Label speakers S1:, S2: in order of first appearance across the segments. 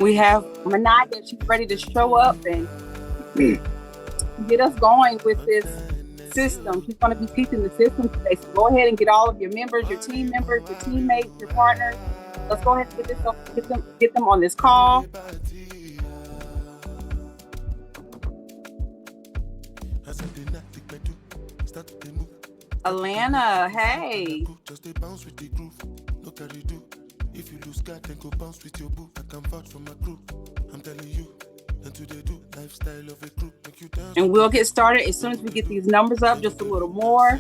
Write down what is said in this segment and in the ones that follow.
S1: We have Maniya. She's ready to show up and get us going with this system. She's going to be teaching the system today. So go ahead and get all of your members, your team members, your teammates, your partners. Let's go ahead and get them on this call. Alana, hey. If you lose God, then go bounce with your boo. I can vouch for my group. I'm telling you, and today do lifestyle of a group. Make you dance. And we'll get started as soon as we get these numbers up just a little more.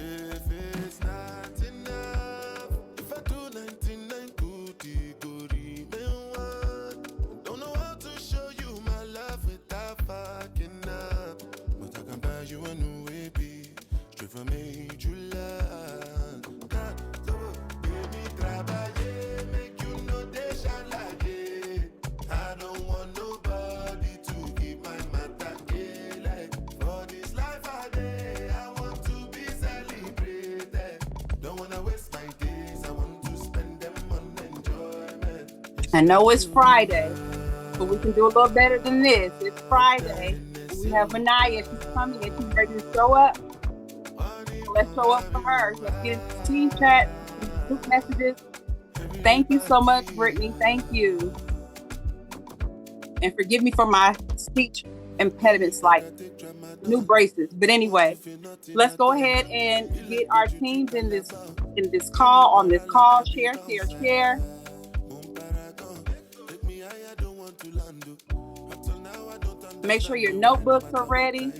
S1: I know it's Friday, but we can do a little better than this. It's Friday, and we have Maniya. She's coming and she's ready to show up. So let's show up for her. Let's get into the team chat, group messages. Thank you so much, Brittany. Thank you. And forgive me for my speech impediments like new braces. But anyway, let's go ahead and get our teams in this call, on this call. Share. Make sure your notebooks are ready.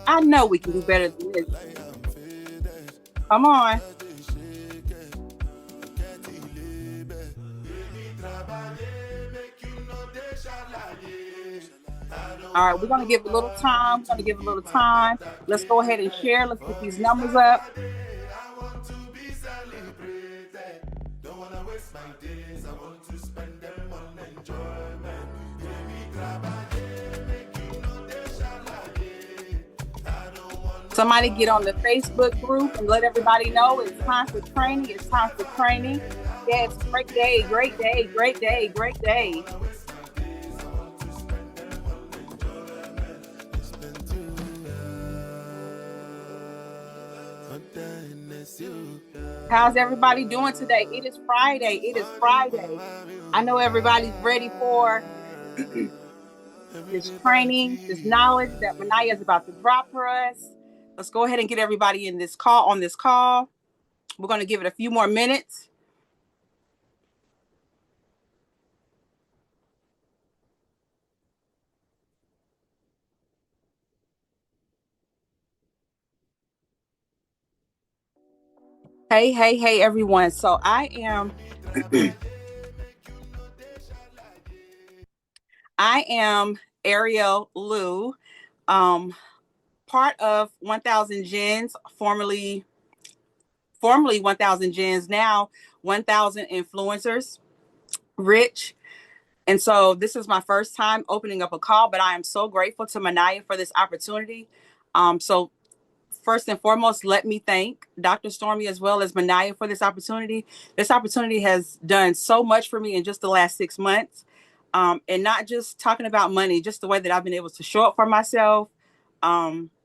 S1: I know we can do better than this. Come on. All right, we're going to give a little time. Let's go ahead and share. Let's get these numbers up. Somebody get on the Facebook group and let everybody know it's time for training. Yeah, it's a great day. How's everybody doing today? It is Friday. I know everybody's ready for this training, this knowledge that Maniya is about to drop for us. Let's go ahead and get everybody in this call. We're going to give it a few more minutes. Hey, everyone. So I am Ariel Liu, part of 1000 Gens, formerly 1000 Gens, now 1000 Influencers, Rich. And so this is my first time opening up a call, but I am so grateful to Maniya for this opportunity. So first and foremost, let me thank Dr. Stormy as well as Maniya for this opportunity. This opportunity has done so much for me in just the last 6 months. And not just talking about money, just the way that I've been able to show up for myself,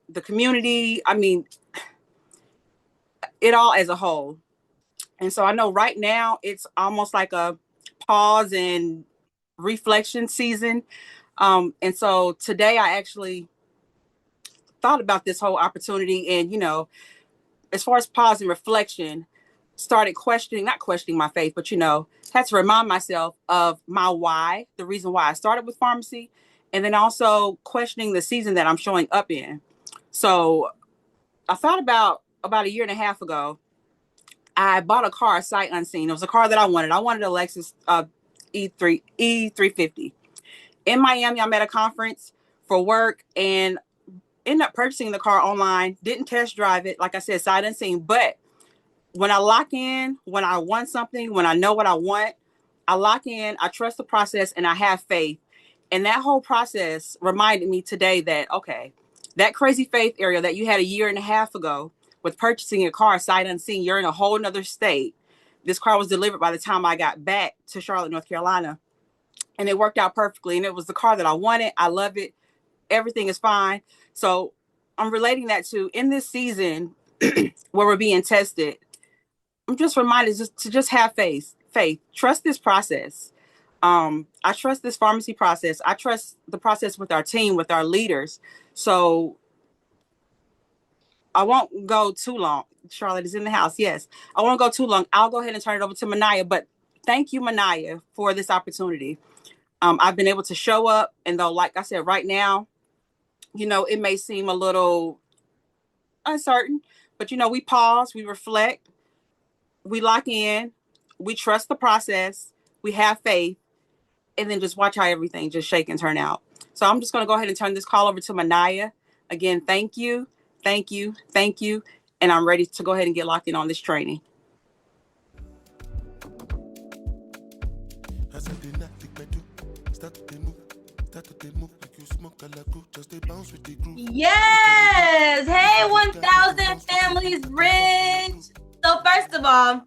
S1: the community, I mean, it all as a whole. And so I know right now it's almost like a pause and reflection season. And so today I actually thought about this whole opportunity and, as far as pause and reflection, started not questioning my faith, but, had to remind myself of my why, the reason why I started with pharmacy, and then also questioning the season that I'm showing up in. So I thought about a year and a half ago, I bought a car sight unseen. It was a car that I wanted. I wanted a Lexus E350. In Miami, I'm at a conference for work and ended up purchasing the car online. Didn't test drive it. Like I said, sight unseen. But when I lock in, when I want something, when I know what I want, I lock in, I trust the process, and I have faith. And that whole process reminded me today that, okay, That crazy faith area that you had a year and a half ago with purchasing a car sight unseen, you're in a whole nother state. This car was delivered by the time I got back to Charlotte, North Carolina, and it worked out perfectly. And it was the car that I wanted. I love it. Everything is fine. So I'm relating that to in this season where we're being tested. I'm just reminded just have faith. Faith. Trust this process. I trust this pharmacy process. I trust the process with our team, with our leaders. So I won't go too long. Charlotte is in the house. Yes. I won't go too long. I'll go ahead and turn it over to Maniya. But thank you, Maniya, for this opportunity. I've been able to show up. And though, like I said, right now, it may seem a little uncertain, but we pause, we reflect, we lock in, we trust the process, we have faith, and then just watch how everything just shake and turn out. So I'm just going to go ahead and turn this call over to Maniya. Again, thank you, thank you, thank you. And I'm ready to go ahead and get locked in on this training.
S2: Yes! Hey, 1,000 families rich! So first of all,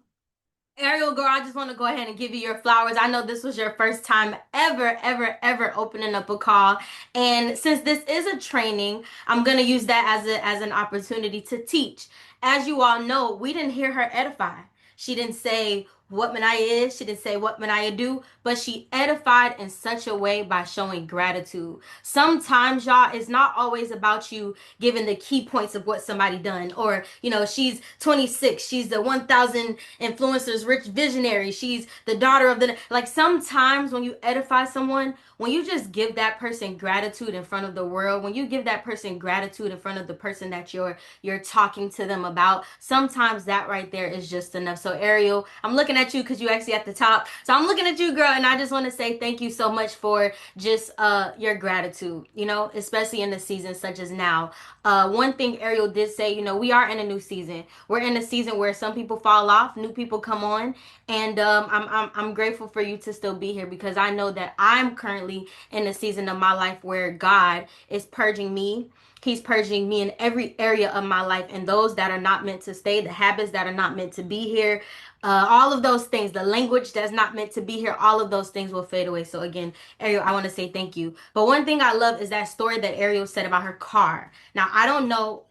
S2: Ariel, girl, I just want to go ahead and give you your flowers. I know this was your first time ever opening up a call. And since this is a training, I'm going to use that as an opportunity to teach. As you all know, we didn't hear her edify. She didn't say what Maniya is. She didn't say what Maniya do, but she edified in such a way by showing gratitude. Sometimes, y'all, it's not always about you giving the key points of what somebody done, or she's 26, she's the 1,000 influencers rich visionary, she's the daughter of the, like, sometimes when you edify someone, when you just give that person gratitude in front of the world, when you give that person gratitude in front of the person that you're talking to them about, sometimes that right there is just enough. So Ariel, I'm looking at you because you actually at the top. So I'm looking at you, girl, and I just want to say thank you so much for just your gratitude, especially in the season such as now. One thing Ariel did say, we are in a new season. We're in a season where some people fall off, new people come on, and I'm grateful for you to still be here, because I know that I'm currently in a season of my life where God is purging me. He's purging me in every area of my life, and those that are not meant to stay, the habits that are not meant to be here, all of those things, the language that's not meant to be here, all of those things will fade away. So again, Ariel, I want to say thank you. But one thing I love is that story that Ariel said about her car. Now, I don't know.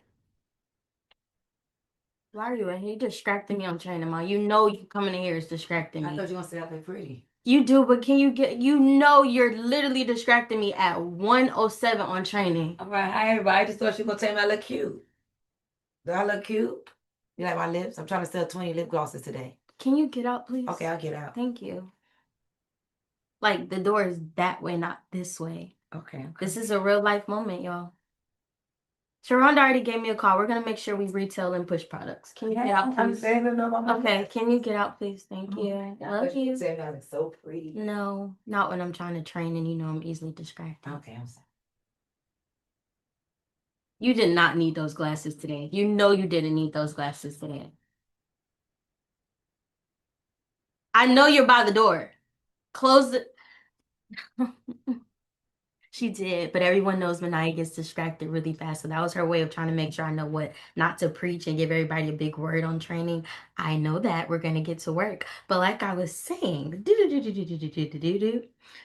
S2: Why are you in here? You distracting me on training, Mom. You know you coming in here is distracting me.
S3: I thought you were gonna say out there pretty.
S2: You do, but can you get, you're literally distracting me at 1:07 on training.
S3: All right, hi everybody. I just thought you were gonna tell me I look cute. Do I look cute? You like my lips? I'm trying to sell 20 lip glosses today.
S2: Can you get out, please?
S3: Okay, I'll get out.
S2: Thank you. Like, the door is that way, not this way.
S3: Okay.
S2: This is a real life moment, y'all. Sharonda already gave me a call. We're gonna make sure we retail and push products. Can you get out, please?
S3: I'm saying no,
S2: okay, can you get out, please? Thank you. Love you.
S3: You saying I look so pretty.
S2: No, not when I'm trying to train and I'm easily distracted.
S3: Okay, I'm sorry.
S2: You did not need those glasses today. You know you didn't need those glasses today. I know you're by the door. Close it. She did, but everyone knows Maniya gets distracted really fast. So that was her way of trying to make sure I know what not to preach and give everybody a big word on training. I know that we're going to get to work. But like I was saying,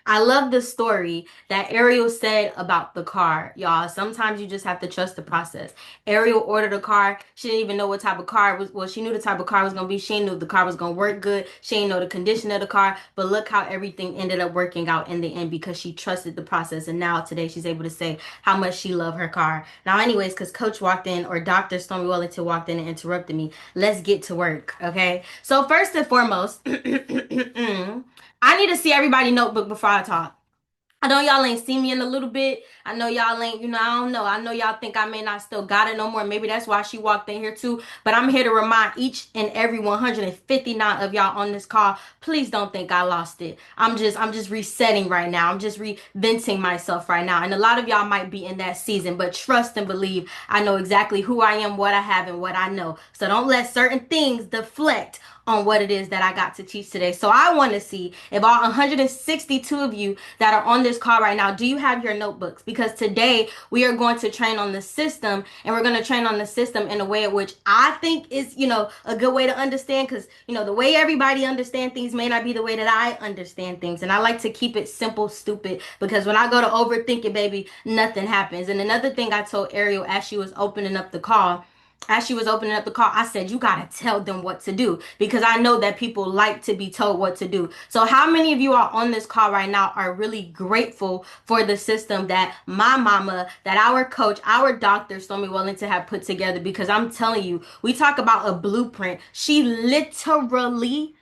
S2: I love the story that Ariel said about the car, y'all. Sometimes you just have to trust the process. Ariel ordered a car. She didn't even know what type of car it was. Well, she knew the type of car it was going to be. She knew the car was going to work good. She didn't know the condition of the car. But look how everything ended up working out in the end, because she trusted the process. And now today she's able to say how much she loved her car. Now, anyways, because Coach walked in, or Dr. Stormy Wellington walked in and interrupted me, let's get to work, okay? So first and foremost, I need to see everybody's notebook before I talk. I know y'all ain't seen me in a little bit. I know y'all ain't, I don't know. I know y'all think I may not still got it no more. Maybe that's why she walked in here too. But I'm here to remind each and every 159 of y'all on this call, please don't think I lost it. I'm just resetting right now. I'm just reventing myself right now. And a lot of y'all might be in that season, but trust and believe I know exactly who I am, what I have, and what I know. So don't let certain things deflect on what it is that I got to teach today. So I want to see if all 162 of you that are on this call right now, do you have your notebooks? Because today we are going to train on the system, and we're going to train on the system in a way in which I think is, a good way to understand, because, the way everybody understand things may not be the way that I understand things. And I like to keep it simple, stupid, because when I go to overthinking, baby, nothing happens. And another thing I told Ariel as she was opening up the call, I said, you got to tell them what to do, because I know that people like to be told what to do. So how many of you are on this call right now are really grateful for the system that my mama, that our coach, our doctor, Stormy Wellington, have put together? Because I'm telling you, we talk about a blueprint. She literally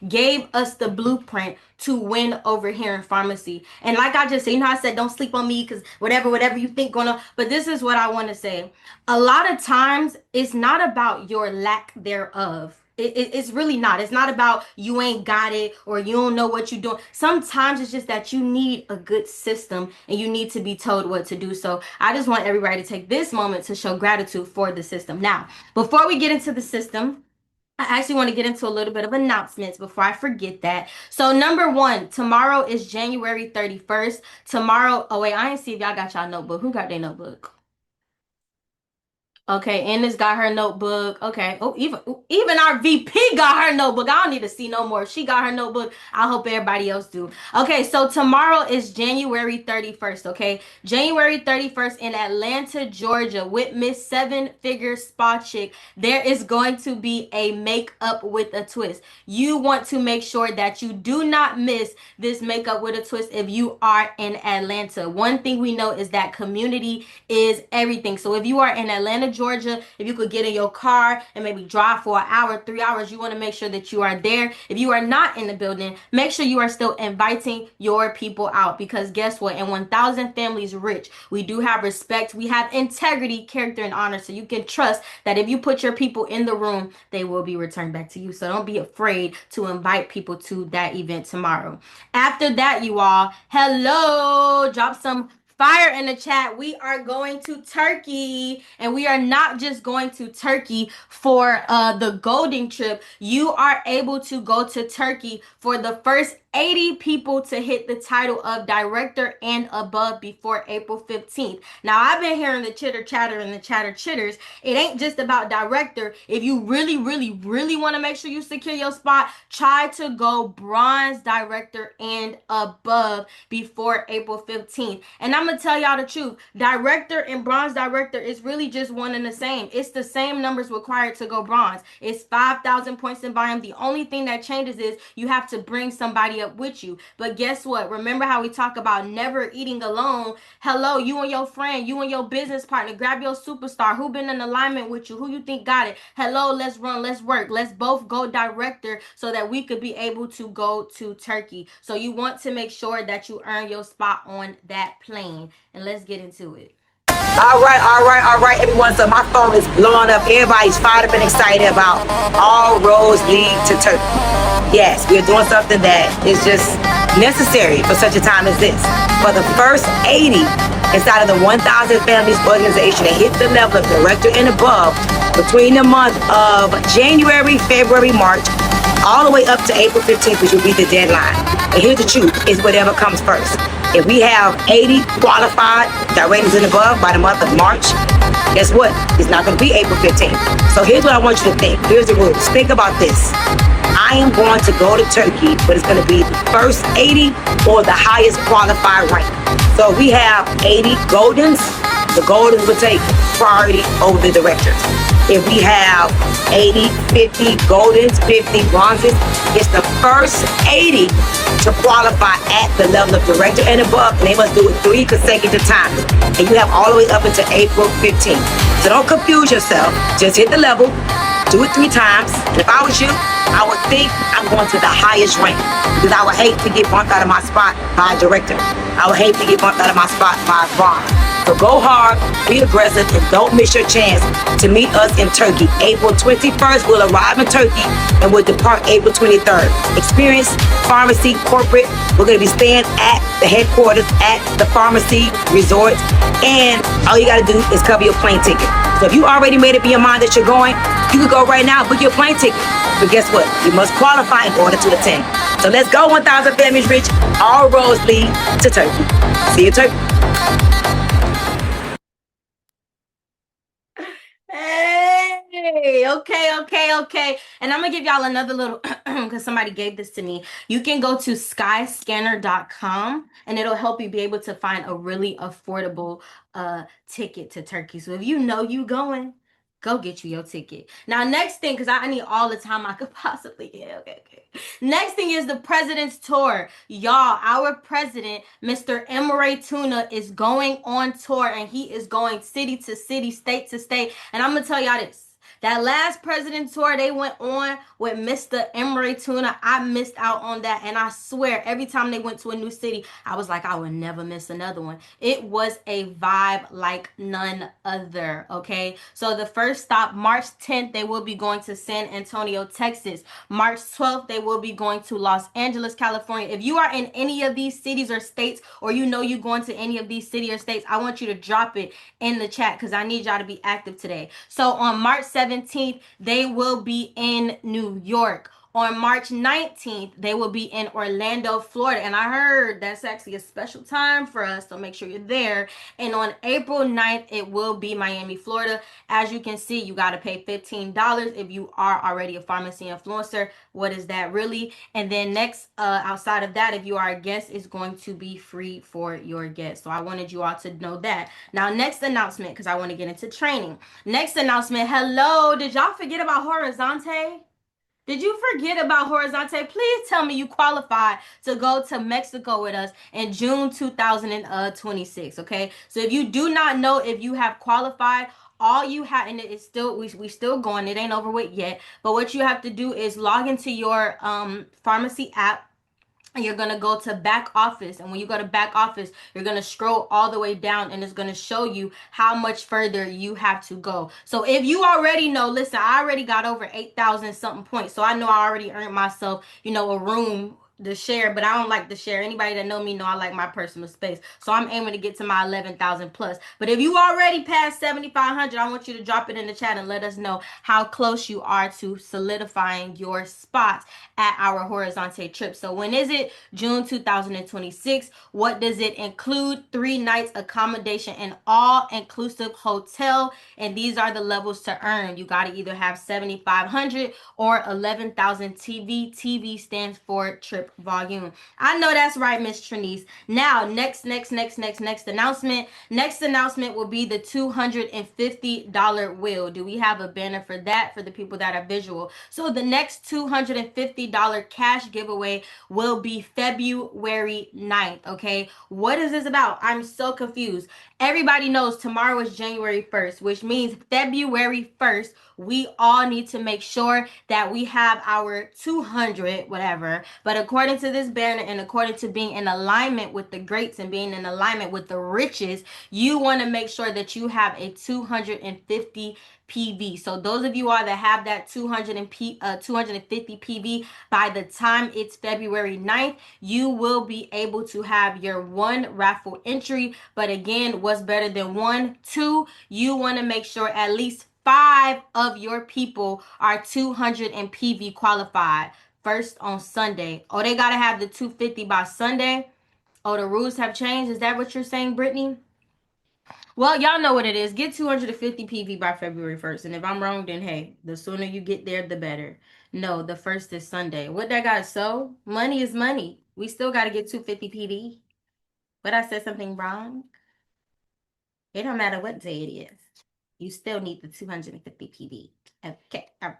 S2: gave us the blueprint to win over here in pharmacy. And like I just said, I said, don't sleep on me, because whatever you think going on. But this is what I want to say. A lot of times it's not about your lack thereof. It's really not. It's not about you ain't got it or you don't know what you're doing. Sometimes it's just that you need a good system and you need to be told what to do. So I just want everybody to take this moment to show gratitude for the system. Now, before we get into the system, I actually want to get into a little bit of announcements before I forget that. So number one, tomorrow is January 31st. Tomorrow, oh wait, I ain't see if y'all got y'all notebook. Who got their notebook? Okay, Anna's got her notebook. Okay. Oh, even our VP got her notebook. I don't need to see no more. She got her notebook. I hope everybody else do. Okay, so tomorrow is January 31st, okay? January 31st in Atlanta, Georgia, with Miss Seven Figure Spa Chick, there is going to be a makeup with a twist. You want to make sure that you do not miss this makeup with a twist if you are in Atlanta. One thing we know is that community is everything. So if you are in Atlanta, Georgia, if you could get in your car and maybe drive for an hour, 3 hours, you want to make sure that you are there. If you are not in the building, make sure you are still inviting your people out, because guess what? In 1,000 Families Rich, we do have respect, we have integrity, character, and honor. So you can trust that if you put your people in the room, they will be returned back to you. So don't be afraid to invite people to that event tomorrow. After that, you all, hello, drop some fire in the chat. We are going to Turkey, and we are not just going to Turkey for the Golden Trip. You are able to go to Turkey for the first 80 people to hit the title of director and above before April 15th. Now, I've been hearing the chitter chatter and the chatter chitters. It ain't just about director. If you really want to make sure you secure your spot, try to go bronze director and above before April 15th. And I'm going to tell y'all the truth. Director and bronze director is really just one and the same. It's the same numbers required to go bronze. It's 5,000 points in volume. The only thing that changes is you have to bring somebody up with you. But guess what? Remember how we talk about never eating alone? Hello, you and your friend, you and your business partner, grab your superstar who been in alignment with you, who you think got it. Hello, let's run, let's work. Let's both go director so that we could be able to go to Turkey. So you want to make sure that you earn your spot on that plane. And let's get into it.
S3: All right, everyone. So my phone is blowing up. Everybody's fired up and excited about all roads lead to Turkey. Yes, we're doing something that is just necessary for such a time as this. For the first 80 inside of the 1,000 Families organization to hit the level of director and above between the month of January, February, March, all the way up to April 15th, which will be the deadline. And here's the truth, is whatever comes first. If we have 80 qualified directors and above by the month of March, guess what? It's not going to be April 15th. So here's what I want you to think. Here's the rules. Think about this. I am going to go to Turkey, but it's going to be the first 80 or the highest qualified rank. So we have 80 Goldens. The Goldens will take priority over the directors. If we have 80, 50 Goldens, 50 Bronzes, it's the first 80 to qualify at the level of director and above, and they must do it 3 consecutive times. And you have all the way up until April 15th. So don't confuse yourself. Just hit the level, do it 3 times. And if I was you, I would think I'm going to the highest rank, because I would hate to get bumped out of my spot by a director. I would hate to get bumped out of my spot by a bronze. So go hard, be aggressive, and don't miss your chance to meet us in Turkey. April 21st, we'll arrive in Turkey and we'll depart April 23rd. Experience Pharmacy Corporate. We're going to be staying at the headquarters at the Pharmacy Resort. And all you got to do is cover your plane ticket. So if you already made up your mind that you're going, you can go right now and book your plane ticket. But guess what? You must qualify in order to attend. So let's go, 1,000 Families Rich. All roads lead to Turkey. See you, Turkey.
S2: Hey, okay. And I'm gonna give y'all another little because somebody gave this to me. You can go to skyscanner.com and it'll help you be able to find a really affordable ticket to Turkey. So if you know you going, go get you your ticket. Now, next thing, because I need all the time I could possibly get. Okay. Next thing is the President's Tour. Y'all, our president, Mr. Emory Tuna, is going on tour and he is going city to city, state to state. And I'm going to tell y'all this. That last president tour they went on with Mr. Emory Tuna, I missed out on that. And I swear, every time they went to a new city, I was like, I would never miss another one. It was a vibe like none other, okay? So the first stop, March 10th, they will be going to San Antonio, Texas. March 12th, they will be going to Los Angeles, California. If you are in any of these cities or states, or you know you're going to any of these cities or states, I want you to drop it in the chat because I need y'all to be active today. So on March 17th, they will be in New York. On March 19th, they will be in Orlando, Florida. And I heard that's actually a special time for us, so make sure you're there. And on April 9th, it will be Miami, Florida. As you can see, you got to pay $15 if you are already a pharmacy influencer. What is that really? And then next, outside of that, if you are a guest, it's going to be free for your guests. So I wanted you all to know that. Now, next announcement, because I want to get into training. Next announcement, hello, did y'all forget about Horizonte? Did you forget about Horizonte? Please tell me you qualified to go to Mexico with us in June 2026, okay? So if you do not know if you have qualified, all you have, and it's still, we still going, it ain't over with yet, but what you have to do is log into your pharmacy app, and you're going to go to back office. And when you go to back office, you're going to scroll all the way down and it's going to show you how much further you have to go. So if you already know, listen, I already got over 8,000 something points. So I know I already earned myself, a room to share, but I don't like to share. Anybody that know me know I like my personal space. So I'm aiming to get to my 11,000 plus. But if you already passed 7,500, I want you to drop it in the chat and let us know how close you are to solidifying your spot at our Horizonte trip. So when is it? June 2026. What does it include? 3 nights accommodation in all-inclusive hotel. And these are the levels to earn. You got to either have 7,500 or 11,000 TV. TV stands for trip volume. I know that's right, Miss Trinice. Now, next announcement. Next announcement will be the $250 wheel. Do we have a banner for that for the people that are visual? So the next $250 cash giveaway will be February 9th, okay? What is this about? I'm so confused. Everybody knows tomorrow is January 1st, which means February 1st, we all need to make sure that we have our 200, whatever. But according to this banner and according to being in alignment with the greats and being in alignment with the riches, you want to make sure that you have a 250 PV. So those of you all that have that 250 PV, by the time it's February 9th, you will be able to have your one raffle entry. But again, what's better than 1? 2, you want to make sure at least 5 of your people are 200 and PV qualified. First on Sunday. Oh, they got to have the 250 by Sunday. Oh, the rules have changed. Is that what you're saying, Brittany? Well, y'all know what it is. Get 250 PV by February 1st. And if I'm wrong, then hey, the sooner you get there, the better. No, the 1st is Sunday. What that got so? Money is money. We still got to get 250 PV. But I said something wrong? It don't matter what day it is. You still need the 250 PV. Okay, all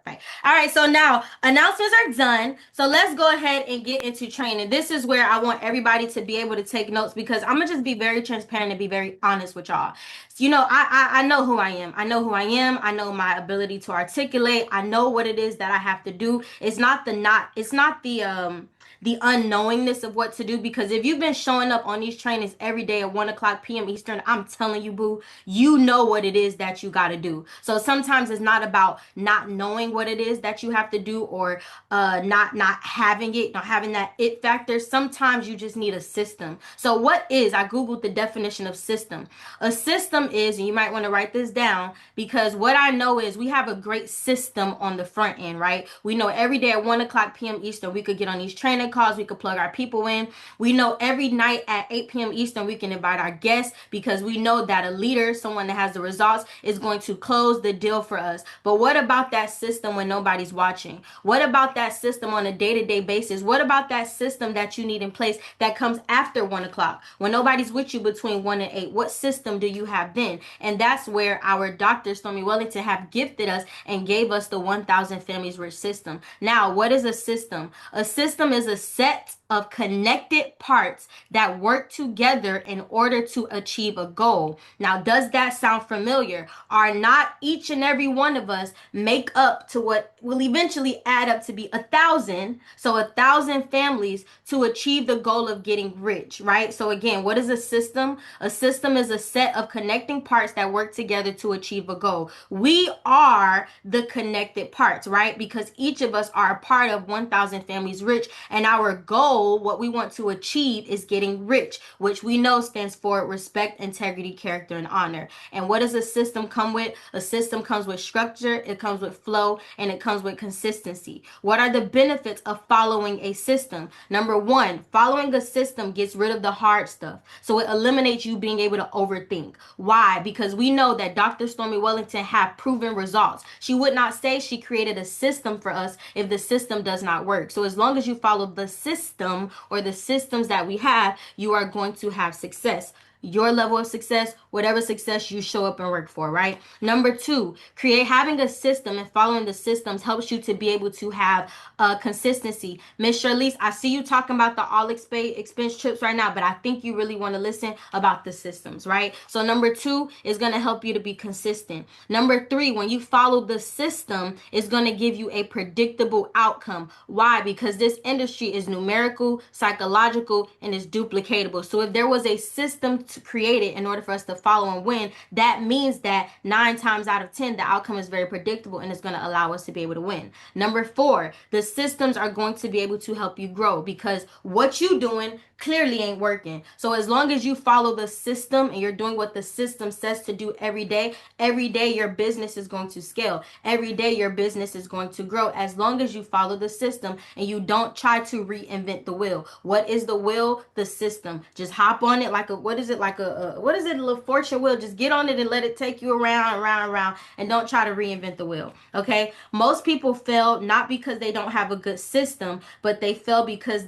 S2: right, so now announcements are done. So let's go ahead and get into training. This is where I want everybody to be able to take notes because I'm gonna just be very transparent and be very honest with y'all. So, I know who I am. I know who I am. I know my ability to articulate. I know what it is that I have to do. It's not the the unknowingness of what to do. Because if you've been showing up on these trainings every day at 1 o'clock p.m. Eastern, I'm telling you, boo, you know what it is that you got to do. So sometimes it's not about not knowing what it is that you have to do, or not having it, not having that it factor. Sometimes you just need a system. So what is, I googled the definition of system. A system is, and you might want to write this down, because what I know is we have a great system on the front end, right? We know every day at 1 o'clock p.m. Eastern, we could get on these training calls, we could plug our people in. We know every night at 8 p.m. Eastern, we can invite our guests, because we know that a leader, someone that has the results, is going to close the deal for us. But what about that system when nobody's watching? What about that system on a day-to-day basis? What about that system that you need in place that comes after 1 o'clock when nobody's with you between 1 and 8? What system do you have then? And that's where our Dr. Stormy Wellington have gifted us and gave us the 1000 Families Rich system. Now, what is a system? A system is a set of connected parts that work together in order to achieve a goal. Now, does that sound familiar? Are not each and every one of us make up to what will eventually add up to be 1,000? So 1,000 families to achieve the goal of getting rich, right? So again, what is a system? A system is a set of connecting parts that work together to achieve a goal. We are the connected parts, right? Because each of us are a part of 1000 Families Rich, and our goal, what we want to achieve, is getting rich, which we know stands for respect, integrity, character, and honor. And what does a system come with? A system comes with structure, it comes with flow, and it comes with consistency. What are the benefits of following a system? Number one, following a system gets rid of the hard stuff. So it eliminates you being able to overthink. Why? Because we know that Dr. Stormy Wellington have proven results. She would not say she created a system for us if the system does not work. So as long as you follow the system or the systems that we have, you are going to have success. Your level of success, whatever success you show up and work for, right? Number two, having a system and following the systems helps you to be able to have consistency. Miss Charlize, I see you talking about the all expense trips right now, but I think you really want to listen about the systems, right? So number two is going to help you to be consistent. Number three, when you follow the system, it's going to give you a predictable outcome. Why? Because this industry is numerical, psychological, and is duplicatable. So if there was a system to create it in order for us to follow and win, that means that 9 times out of 10, the outcome is very predictable and it's going to allow us to be able to win. Number four, the systems are going to be able to help you grow, because what you doing clearly ain't working. So as long as you follow the system and you're doing what the system says to do every day your business is going to scale. Every day your business is going to grow, as long as you follow the system and you don't try to reinvent the wheel. What is the wheel? The system. Just hop on it like a, what is it, a little fortune wheel. Just get on it and let it take you around, and don't try to reinvent the wheel. Okay? Most people fail not because they don't have a good system, but they fail because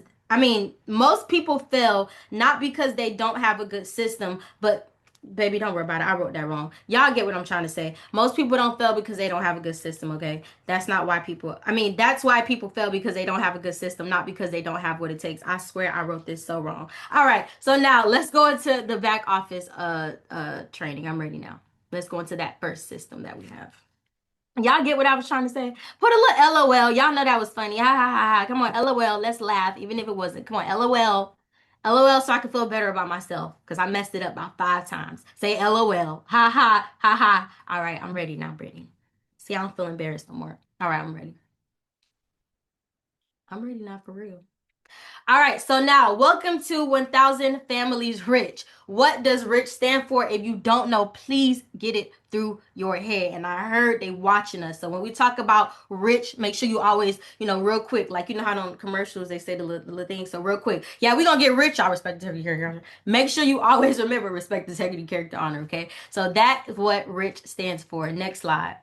S2: most people fail not because they don't have a good system, but baby, don't worry about it. I wrote that wrong. Y'all get what I'm trying to say. Most people don't fail because they don't have a good system, okay? That's not why that's why people fail, because they don't have a good system, not because they don't have what it takes. I swear I wrote this so wrong. All right, so now let's go into the back office training. I'm ready now. Let's go into that first system that we have. Y'all get what I was trying to say? Put a little LOL. Y'all know that was funny. Ha ha ha ha. Come on, LOL. Let's laugh, even if it wasn't. Come on, LOL. LOL, so I can feel better about myself, because I messed it up about 5 times. Say LOL. Ha ha ha ha. All right, I'm ready now, Brittany. See, I don't feel embarrassed no more. All right, I'm ready. I'm ready now, for real. All right, so now welcome to 1000 Families Rich. What does rich stand for? If you don't know, please get it through your head. And I heard they watching us. So when we talk about rich, make sure you always, real quick, like, how on commercials they say the little thing. So real quick, yeah, we're going to get rich. Y'all respect, integrity, character, honor. Make sure you always remember respect, integrity, character, honor, okay? So that is what rich stands for. Next slide.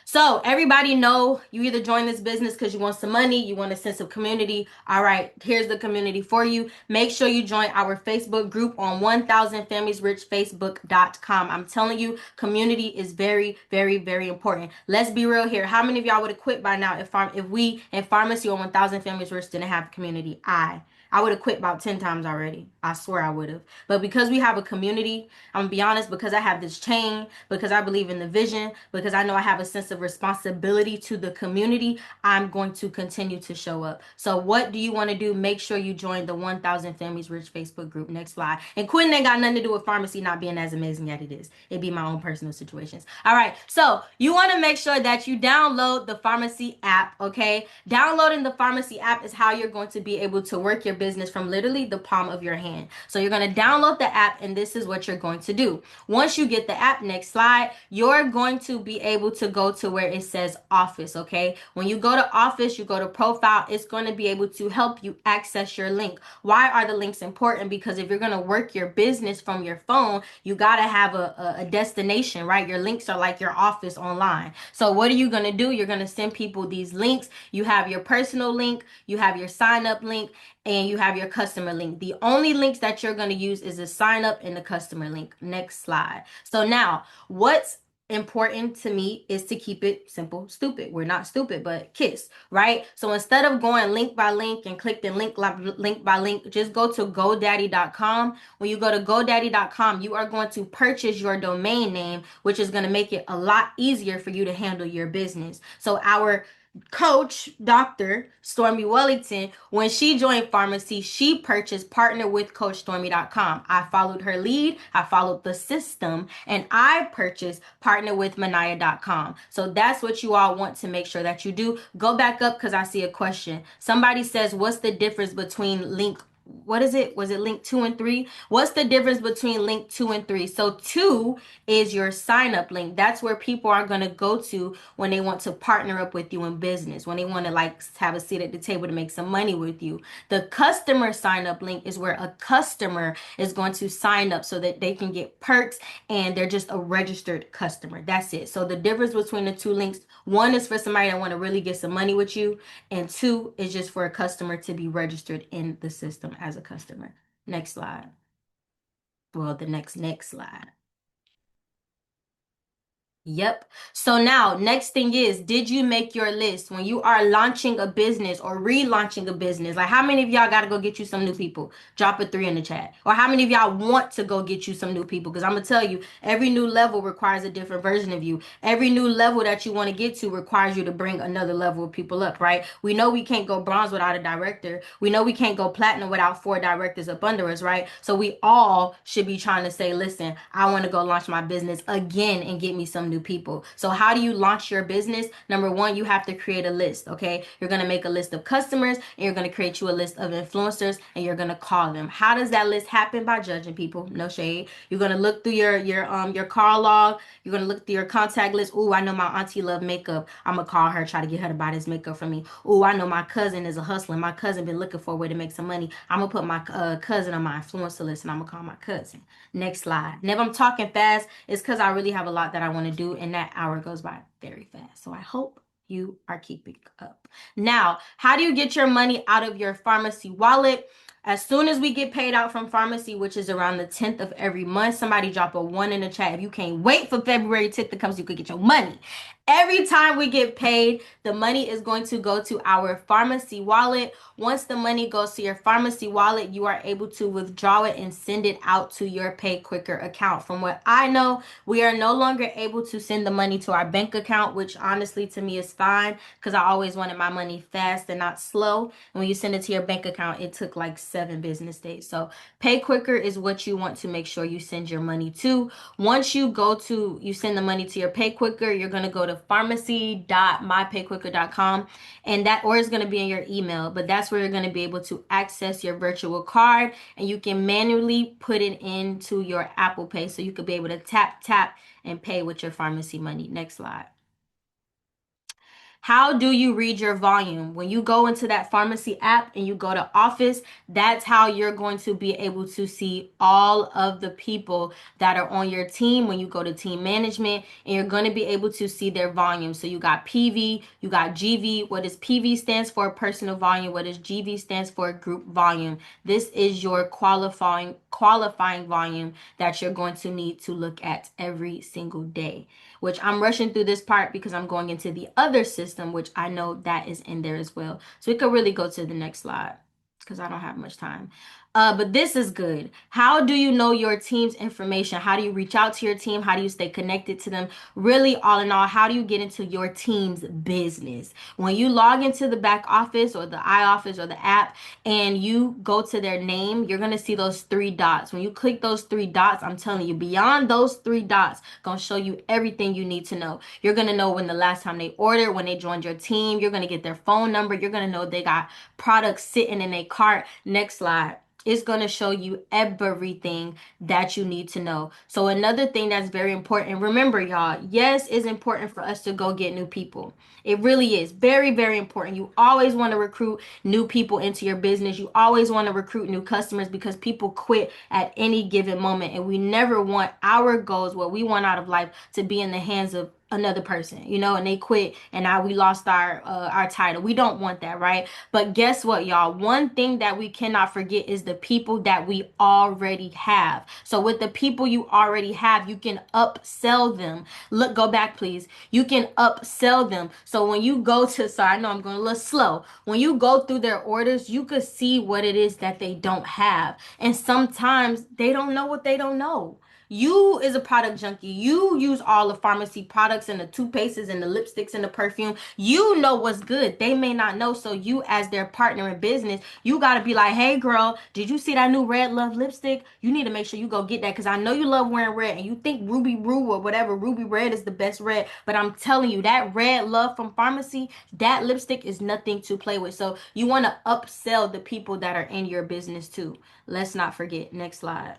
S2: So everybody know you either join this business because you want some money, you want a sense of community. All right, here's the community for you. Make sure you join our Facebook group on 1000familiesrichfacebook.com. I'm telling you, community is very, very, very important. Let's be real here. How many of y'all would have quit by now if we in pharmacy on 1000 Families Rich didn't have community? I I would have quit about 10 times already. I swear I would have. But because we have a community, I'm gonna be honest, because I have this chain, because I believe in the vision, because I know I have a sense of responsibility to the community, I'm going to continue to show up. So what do you want to do? Make sure you join the 1000 Families Rich Facebook group. Next slide. And quitting ain't got nothing to do with pharmacy not being as amazing as it is. It'd be my own personal situations. All right. So you want to make sure that you download the pharmacy app, okay? Downloading the pharmacy app is how you're going to be able to work your business from literally the palm of your hand. So you're going to download the app, and this is what you're going to do. Once you get the app, next slide, you're going to be able to go to where it says office, okay? When you go to office, you go to profile, it's going to be able to help you access your link. Why are the links important? Because if you're going to work your business from your phone, you got to have a destination, right? Your links are like your office online. So what are you going to do? You're going to send people these links. You have your personal link, you have your sign up link, and you have your customer link. The only links that you're going to use is the sign up and the customer link. Next slide. So now, what's important to me is to keep it simple, stupid. We're not stupid, but KISS, right? So instead of going link by link and clicking link by link, just go to GoDaddy.com. When you go to GoDaddy.com, you are going to purchase your domain name, which is going to make it a lot easier for you to handle your business. So our coach, Dr. Stormy Wellington, when she joined pharmacy, she purchased partnerwithcoachstormy.com. I followed her lead, I followed the system, and I purchased partnerwithmaniya.com. So that's what you all want to make sure that you do. Go back up because I see a question. Somebody says, what's the difference between link, what is it? Was it link 2 and 3? What's the difference between link 2 and 3? So 2 is your sign up link. That's where people are going to go to when they want to partner up with you in business, when they want to like have a seat at the table to make some money with you. The customer sign up link is where a customer is going to sign up so that they can get perks and they're just a registered customer. That's it. So the difference between the two links, one is for somebody that want to really get some money with you, and 2 is just for a customer to be registered in the system as a customer. Next slide. Well, the next slide. Yep. So now, next thing is, did you make your list when you are launching a business or relaunching a business? Like, how many of y'all got to go get you some new people? Drop a 3 in the chat. Or how many of y'all want to go get you some new people? Because I'm going to tell you, every new level requires a different version of you. Every new level that you want to get to requires you to bring another level of people up, right? We know we can't go bronze without a director. We know we can't go platinum without 4 directors up under us, right? So we all should be trying to say, listen, I want to go launch my business again and get me some new people. So how do you launch your business? Number 1, you have to create a list, okay? You're going to make a list of customers and you're going to create you a list of influencers and you're going to call them. How does that list happen? By judging people, no shade. You're going to look through your call log. You're going to look through your contact list. Ooh, I know my auntie love makeup. I'm going to call her, try to get her to buy this makeup for me. Ooh, I know my cousin is a hustler. My cousin been looking for a way to make some money. I'm going to put my cousin on my influencer list and I'm going to call my cousin. Next slide. And if I'm talking fast, it's because I really have a lot that I want to do and that hour goes by very fast. So I hope you are keeping up. Now, how do you get your money out of your pharmacy wallet? As soon as we get paid out from pharmacy, which is around the 10th of every month, somebody drop a 1 in the chat. If you can't wait for February 10th to come so you could get your money. Every time we get paid, the money is going to go to our pharmacy wallet. Once the money goes to your pharmacy wallet, you are able to withdraw it and send it out to your Pay Quicker account. From what I know, we are no longer able to send the money to our bank account, which honestly to me is fine because I always wanted my money fast and not slow. And when you send it to your bank account, it took like 7 business days. So Pay Quicker is what you want to make sure you send your money to. Once you send the money to your Pay Quicker, you're going to go to pharmacy.mypayquicker.com and that, or it's going to be in your email, but that's where you're going to be able to access your virtual card and you can manually put it into your Apple Pay so you could be able to tap and pay with your pharmacy money. Next slide. How do you read your volume? When you go into that pharmacy app and you go to office, that's how you're going to be able to see all of the people that are on your team when you go to team management, and you're going to be able to see their volume. So you got PV, you got GV. What does PV stands for? Personal volume. What does GV stands for? Group volume. This is your qualifying volume that you're going to need to look at every single day, which I'm rushing through this part because I'm going into the other system, which I know that is in there as well. So we could really go to the next slide. because I don't have much time. But this is good. How do you know your team's information? How do you reach out to your team? How do you stay connected to them? Really, all in all, how do you get into your team's business? When you log into the back office or the iOffice or the app and you go to their name, you're going to see those three dots. When you click those three dots, I'm telling you, beyond those three dots, going to show you everything you need to know. You're going to know when the last time they ordered, when they joined your team. You're going to get their phone number. You're going to know they got products sitting in a cart. Next slide. It's going to show you everything that you need to know. So another thing that's very important, remember y'all, yes, it's important for us to go get new people. It really is very, very important. You always want to recruit new people into your business. You always want to recruit new customers because people quit at any given moment. And we never want our goals, what we want out of life, to be in the hands of another person, you know, and they quit and now we lost our title. We don't want that, right? But guess what, y'all? One thing that we cannot forget is the people that we already have. So with the people you already have, you can upsell them. Look, go back, please. You can upsell them. So when you go to, sorry, I know I'm going a little slow. When you go through their orders, you could see what it is that they don't have. And sometimes they don't know what they don't know. You is a product junkie. You use all the pharmacy products and the toothpastes and the lipsticks and the perfume. You know what's good. They may not know. So you, as their partner in business, you got to be like, hey girl, did you see that new Red Love lipstick? You need to make sure you go get that because I know you love wearing red and you think Ruby Roo or whatever, Ruby Red is the best red. But I'm telling you, that Red Love from pharmacy, that lipstick is nothing to play with. So you want to upsell the people that are in your business too. Let's not forget. Next slide.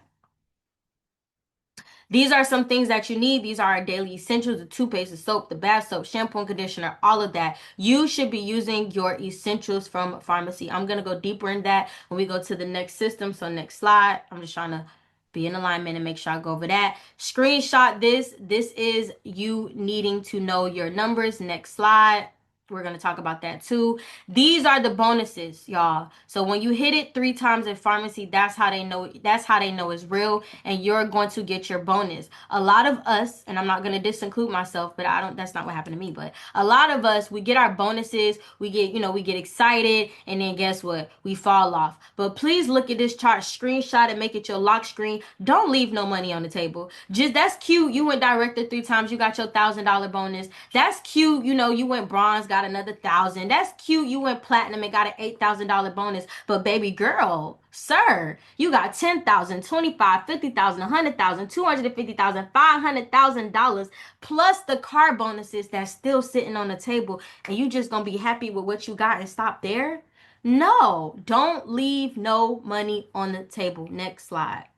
S2: These are some things that you need. These are our daily essentials: the toothpaste, the soap, the bath soap, shampoo and conditioner, all of that. You should be using your essentials from pharmacy. I'm going to go deeper in that when we go to the next system. So next slide. I'm just trying to be in alignment and make sure I go over that. Screenshot this. This is you needing to know your numbers. Next slide. We're going to talk about that too. These are the bonuses, y'all. So when you hit it 3 times in pharmacy, that's how they know it's real and you're going to get your bonus. A lot of us, and I'm not going to disinclude myself, but that's not what happened to me, but a lot of us, we get our bonuses, we get excited, and then guess what? We fall off. But please look at this chart, screenshot and make it your lock screen. Don't leave no money on the table. Just, that's cute. You went director 3 times, you got your $1,000 bonus. That's cute. You went bronze, got another 1,000. That's cute. You went platinum and got an $8,000 bonus. But baby girl, sir, you got 10,000, 25, 50,000, 100,000, 250,000, $500,000 plus the car bonuses that's still sitting on the table, and you just gonna be happy with what you got and stop there? No, don't leave no money on the table. Next slide.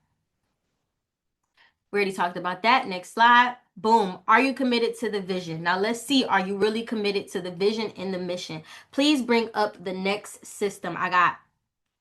S2: We already talked about that. Next slide. Boom. Are you committed to the vision? Now let's see. Are you really committed to the vision and the mission? Please bring up the next system. I got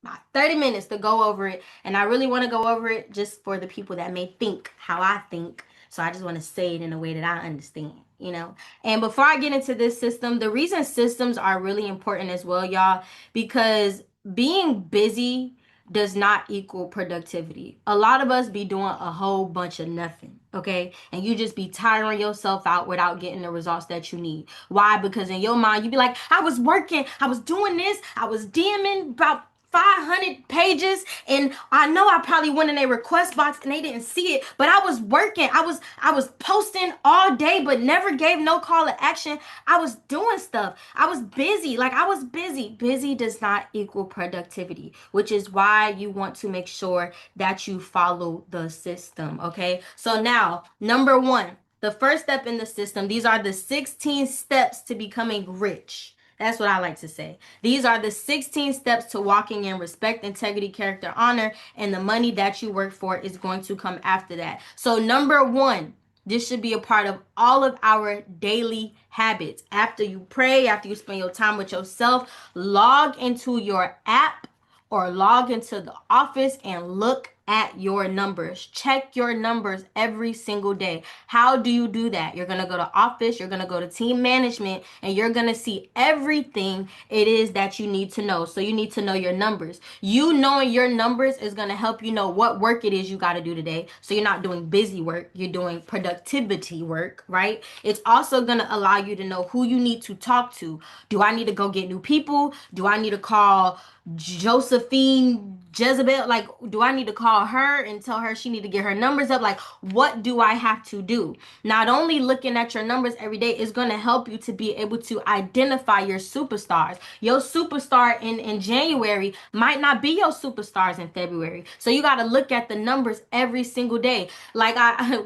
S2: about 30 minutes to go over it. And I really want to go over it just for the people that may think how I think. So I just want to say it in a way that I understand, you know? And before I get into this system, the reason systems are really important as well, y'all, because being busy does not equal productivity. A lot of us be doing a whole bunch of nothing, okay? And you just be tiring yourself out without getting the results that you need. Why? Because in your mind, you be like, I was working, I was doing this, I was DMing about 500 pages, and I know I probably went in a request box and they didn't see it, but I was working. I was posting all day but never gave no call to action. I was doing stuff. I was busy. Like, I was busy. Busy does not equal productivity, which is why you want to make sure that you follow the system, okay? So now, number 1, the first step in the system, these are the 16 steps to becoming rich. That's what I like to say. These are the 16 steps to walking in respect, integrity, character, honor, and the money that you work for is going to come after that. So number 1, this should be a part of all of our daily habits. After you pray, after you spend your time with yourself, log into your app or log into the office and look at your numbers. Check your numbers every single day. How do you do that? You're going to go to office, you're going to go to team management, and you're going to see everything it is that you need to know. So you need to know your numbers. You knowing your numbers is going to help you know what work it is you got to do today. So you're not doing busy work, you're doing productivity work, right? It's also going to allow you to know who you need to talk to. Do I need to go get new people? Do I need to call Josephine Jezebel? Like, do I need to call her and tell her she need to get her numbers up? Like, what do I have to do? Not only looking at your numbers every day is going to help you to be able to identify your superstars. Your superstar in January might not be your superstars in February. So you got to look at the numbers every single day. Like,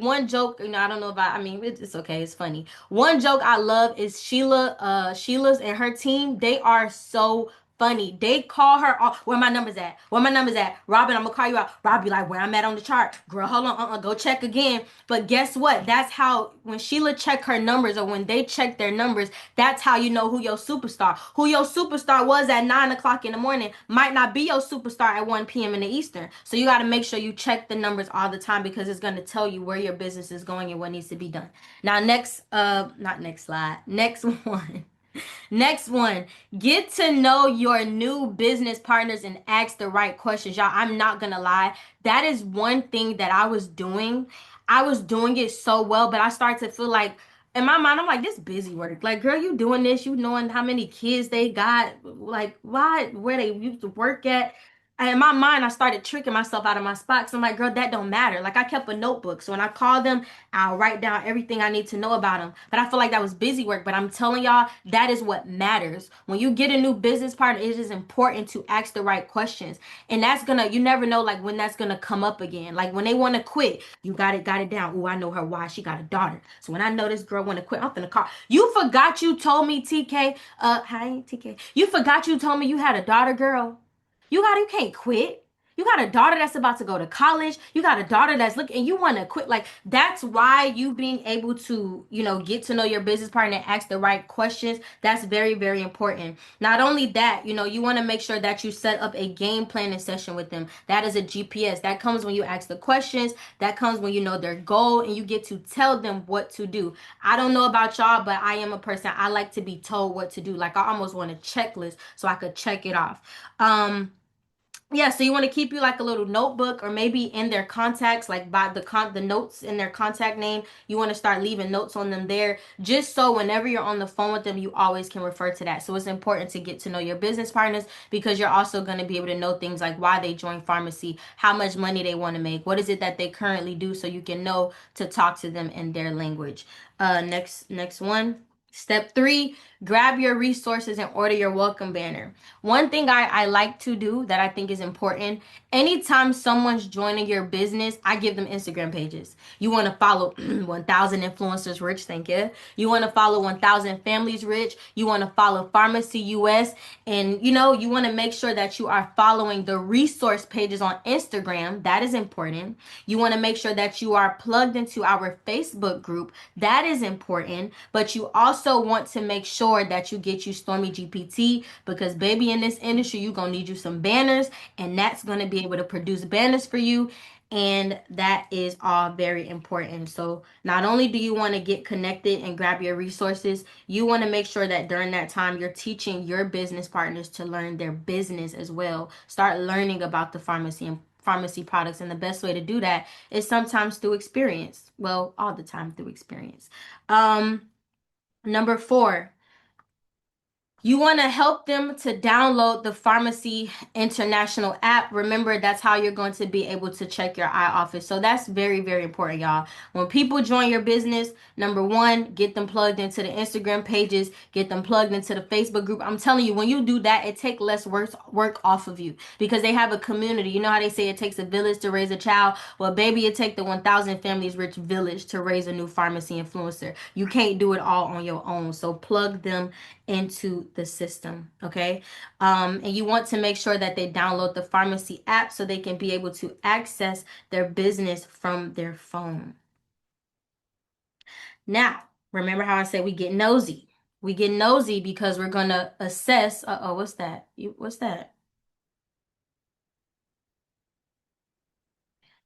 S2: one joke, I don't know about, it's okay. It's funny. One joke I love is Sheila's and her team. They are so funny. They call her off. Where my numbers at? Where my numbers at? Robin, I'm gonna call you out. Rob be like, where I'm at on the chart. Girl, hold on. Go check again. But guess what? That's how when Sheila check her numbers or when they check their numbers, that's how you know who your superstar. Who your superstar was at 9 o'clock in the morning might not be your superstar at 1 p.m. in the Eastern. So you gotta make sure you check the numbers all the time because it's gonna tell you where your business is going and what needs to be done. Now not next slide. Next one. Next one, get to know your new business partners and ask the right questions. Y'all, I'm not gonna lie. That is one thing that I was doing. I was doing it so well, but I started to feel like in my mind, I'm like, this busy work. Like, girl, you doing this, you knowing how many kids they got, like, why, where they used to work at. And in my mind, I started tricking myself out of my spot. Cause I'm like, girl, that don't matter. Like, I kept a notebook. So when I call them, I'll write down everything I need to know about them. But I feel like that was busy work. But I'm telling y'all, that is what matters. When you get a new business partner, it is important to ask the right questions. And that's gonna, you never know like when that's gonna come up again. Like when they want to quit, you got it down. Oh, I know her why. She got a daughter. So when I know this girl want to quit, I'm gonna call. You forgot you told me, TK. Hi, TK. You forgot you told me you had a daughter, girl. You can't quit. You got a daughter that's about to go to college. You got a daughter that's looking, and you want to quit. Like that's why you being able to, get to know your business partner and ask the right questions. That's very, very important. Not only that, you want to make sure that you set up a game planning session with them. That is a GPS. That comes when you ask the questions. That comes when you know their goal and you get to tell them what to do. I don't know about y'all, but I am a person. I like to be told what to do. Like I almost want a checklist so I could check it off. Yeah, so you want to keep you like a little notebook or maybe in their contacts, like by the notes in their contact name, you want to start leaving notes on them there, just so whenever you're on the phone with them, you always can refer to that. So it's important to get to know your business partners because you're also going to be able to know things like why they joined pharmacy, how much money they want to make, what is it that they currently do, so you can know to talk to them in their language. Next one. Step 3, grab your resources and order your welcome banner. One thing I like to do that I think is important, anytime someone's joining your business, I give them Instagram pages. You want to follow 1,000 influencers rich, thank you. You want to follow 1,000 families rich. You want to follow Pharmacy US. And you want to make sure that you are following the resource pages on Instagram. That is important. You want to make sure that you are plugged into our Facebook group. That is important. But you also want to make sure that you get you Stormy GPT because baby, in this industry, you're going to need you some banners, and that's going to be able to produce banners for you. And that is all very important. So not only do you want to get connected and grab your resources, you want to make sure that during that time you're teaching your business partners to learn their business as well. Start learning about the pharmacy and pharmacy products. And the best way to do that is sometimes through experience. Well, all the time through experience. Number 4, you want to help them to download the Pharmacy International app. Remember, that's how you're going to be able to check your iOffice. So that's very, very important, y'all. When people join your business, number 1, get them plugged into the Instagram pages, get them plugged into the Facebook group. I'm telling you, when you do that, it takes less work off of you because they have a community. You know how they say it takes a village to raise a child? Well, baby, it takes the 1,000 families rich village to raise a new pharmacy influencer. You can't do it all on your own. So plug them into the system, okay? And you want to make sure that they download the pharmacy app so they can be able to access their business from their phone. Now, remember how I said we get nosy. We get nosy because we're going to assess. Uh-oh, what's that? What's that?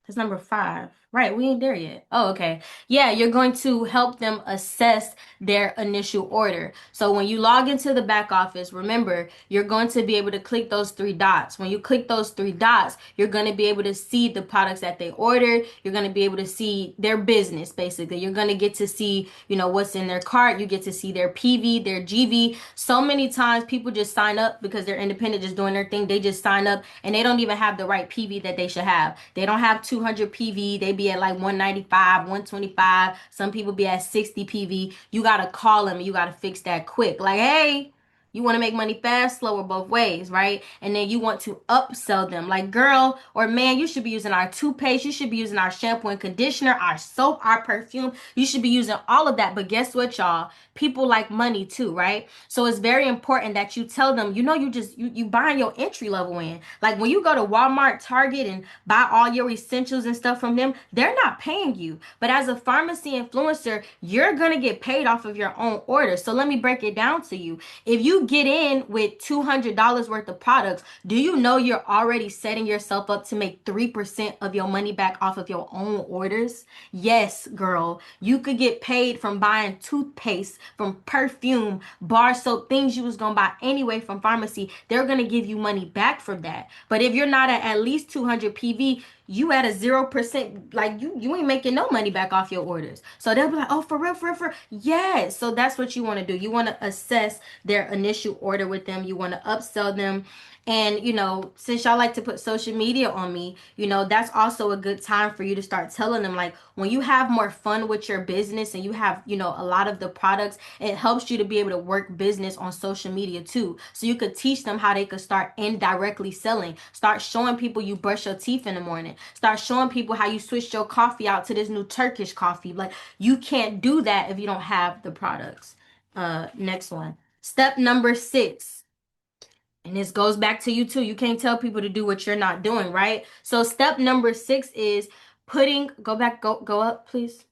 S2: That's number 5. Right, we ain't there yet. Oh, okay. Yeah, you're going to help them assess their initial order. So when you log into the back office, remember, you're going to be able to click those 3 dots. When you click those 3 dots, you're going to be able to see the products that they ordered. You're going to be able to see their business, basically. You're going to get to see, what's in their cart. You get to see their PV, their GV. So many times people just sign up because they're independent, just doing their thing. They just sign up and they don't even have the right PV that they should have. They don't have 200 PV. They be at like 195, 125. Some people be at 60 PV. You got to call them and you got to fix that quick. Like, hey, you want to make money fast, slower, both ways, right? And then you want to upsell them. Like, girl or man, you should be using our toothpaste. You should be using our shampoo and conditioner, our soap, our perfume. You should be using all of that. But guess what, y'all? People like money too, right? So it's very important that you tell them, you buying your entry level in. Like when you go to Walmart, Target, and buy all your essentials and stuff from them, they're not paying you. But as a pharmacy influencer, you're gonna get paid off of your own order. So let me break it down to you. If you get in with $200 worth of products, do you know you're already setting yourself up to make 3% of your money back off of your own orders? Yes, girl. You could get paid from buying toothpaste, from perfume, bar soap, things you was gonna buy anyway from pharmacy. They're gonna give you money back for that. But if you're not at least 200 PV, you at a 0%, like you ain't making no money back off your orders. So they'll be like, oh, for real, for real, for real. Yes. So that's what you want to do. You want to assess their initial order with them. You want to upsell them. And, since y'all like to put social media on me, that's also a good time for you to start telling them, like, when you have more fun with your business and you have, a lot of the products, it helps you to be able to work business on social media too. So you could teach them how they could start indirectly selling. Start showing people you brush your teeth in the morning. Start showing people how you switched your coffee out to this new Turkish coffee. Like, you can't do that if you don't have the products. Next one. Step number 6. And this goes back to you too. You can't tell people to do what you're not doing, right? So step number 6 is go up, please.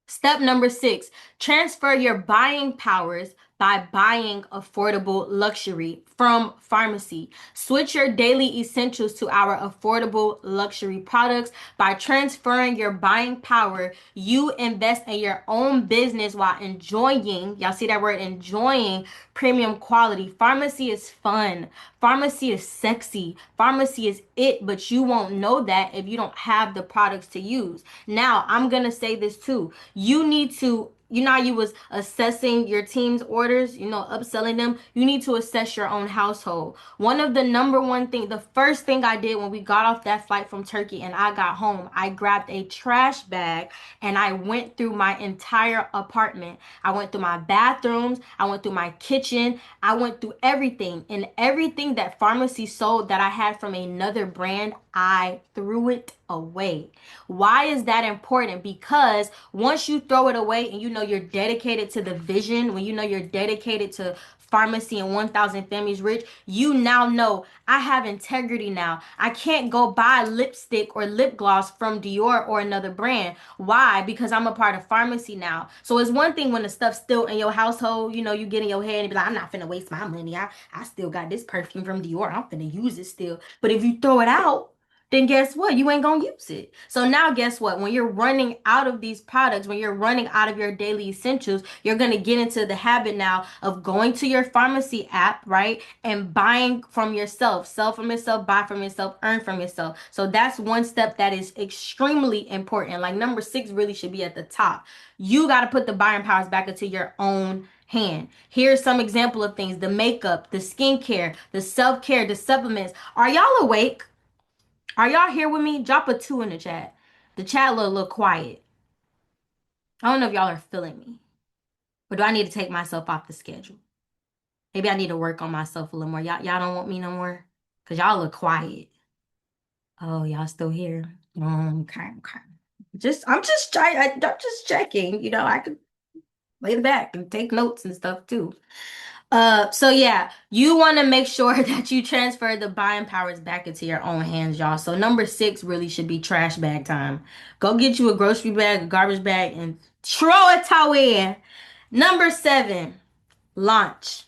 S2: Step number 6, transfer your buying powers by buying affordable luxury from pharmacy. Switch your daily essentials to our affordable luxury products. By transferring your buying power, you invest in your own business while enjoying, y'all see that word, enjoying premium quality. Pharmacy is fun. Pharmacy is sexy. Pharmacy is it, but you won't know that if you don't have the products to use. Now, I'm going to say this too. You need to, how you was assessing your team's orders, upselling them. You need to assess your own household. One of the number one thing, the first thing I did when we got off that flight from Turkey and I got home, I grabbed a trash bag and I went through my entire apartment. I went through my bathrooms. I went through my kitchen. I went through everything, and everything that pharmacy sold that I had from another brand, I threw it away. Why is that important? Because once you throw it away and you're dedicated to the vision, when you're dedicated to pharmacy and 1,000 families rich, you now know I have integrity now. I can't go buy lipstick or lip gloss from Dior or another brand. Why? Because I'm a part of pharmacy now. So it's one thing when the stuff's still in your household, you get in your head and be like, I'm not finna waste my money. I still got this perfume from Dior. I'm finna use it still. But if you throw it out, then guess what? You ain't gonna use it. So now guess what? When you're running out of these products, when you're running out of your daily essentials, you're gonna get into the habit now of going to your pharmacy app, right? And buying from yourself. Sell from yourself, buy from yourself, earn from yourself. So that's one step that is extremely important. Like number 6 really should be at the top. You gotta put the buying powers back into your own hand. Here's some example of things: the makeup, the skincare, the self-care, the supplements. Are y'all awake? Are y'all here with me? Drop a 2 in the chat. The chat a little quiet. I don't know if y'all are feeling me. Or do I need to take myself off the schedule? Maybe I need to work on myself a little more. Y'all don't want me no more? Because y'all look quiet. Oh, y'all still here? Okay. I'm just checking. I could lay back and take notes and stuff too. So yeah, you want to make sure that you transfer the buying powers back into your own hands, y'all. So number 6 really should be trash bag time. Go get you a grocery bag, a garbage bag, and throw it away. Number 7, launch.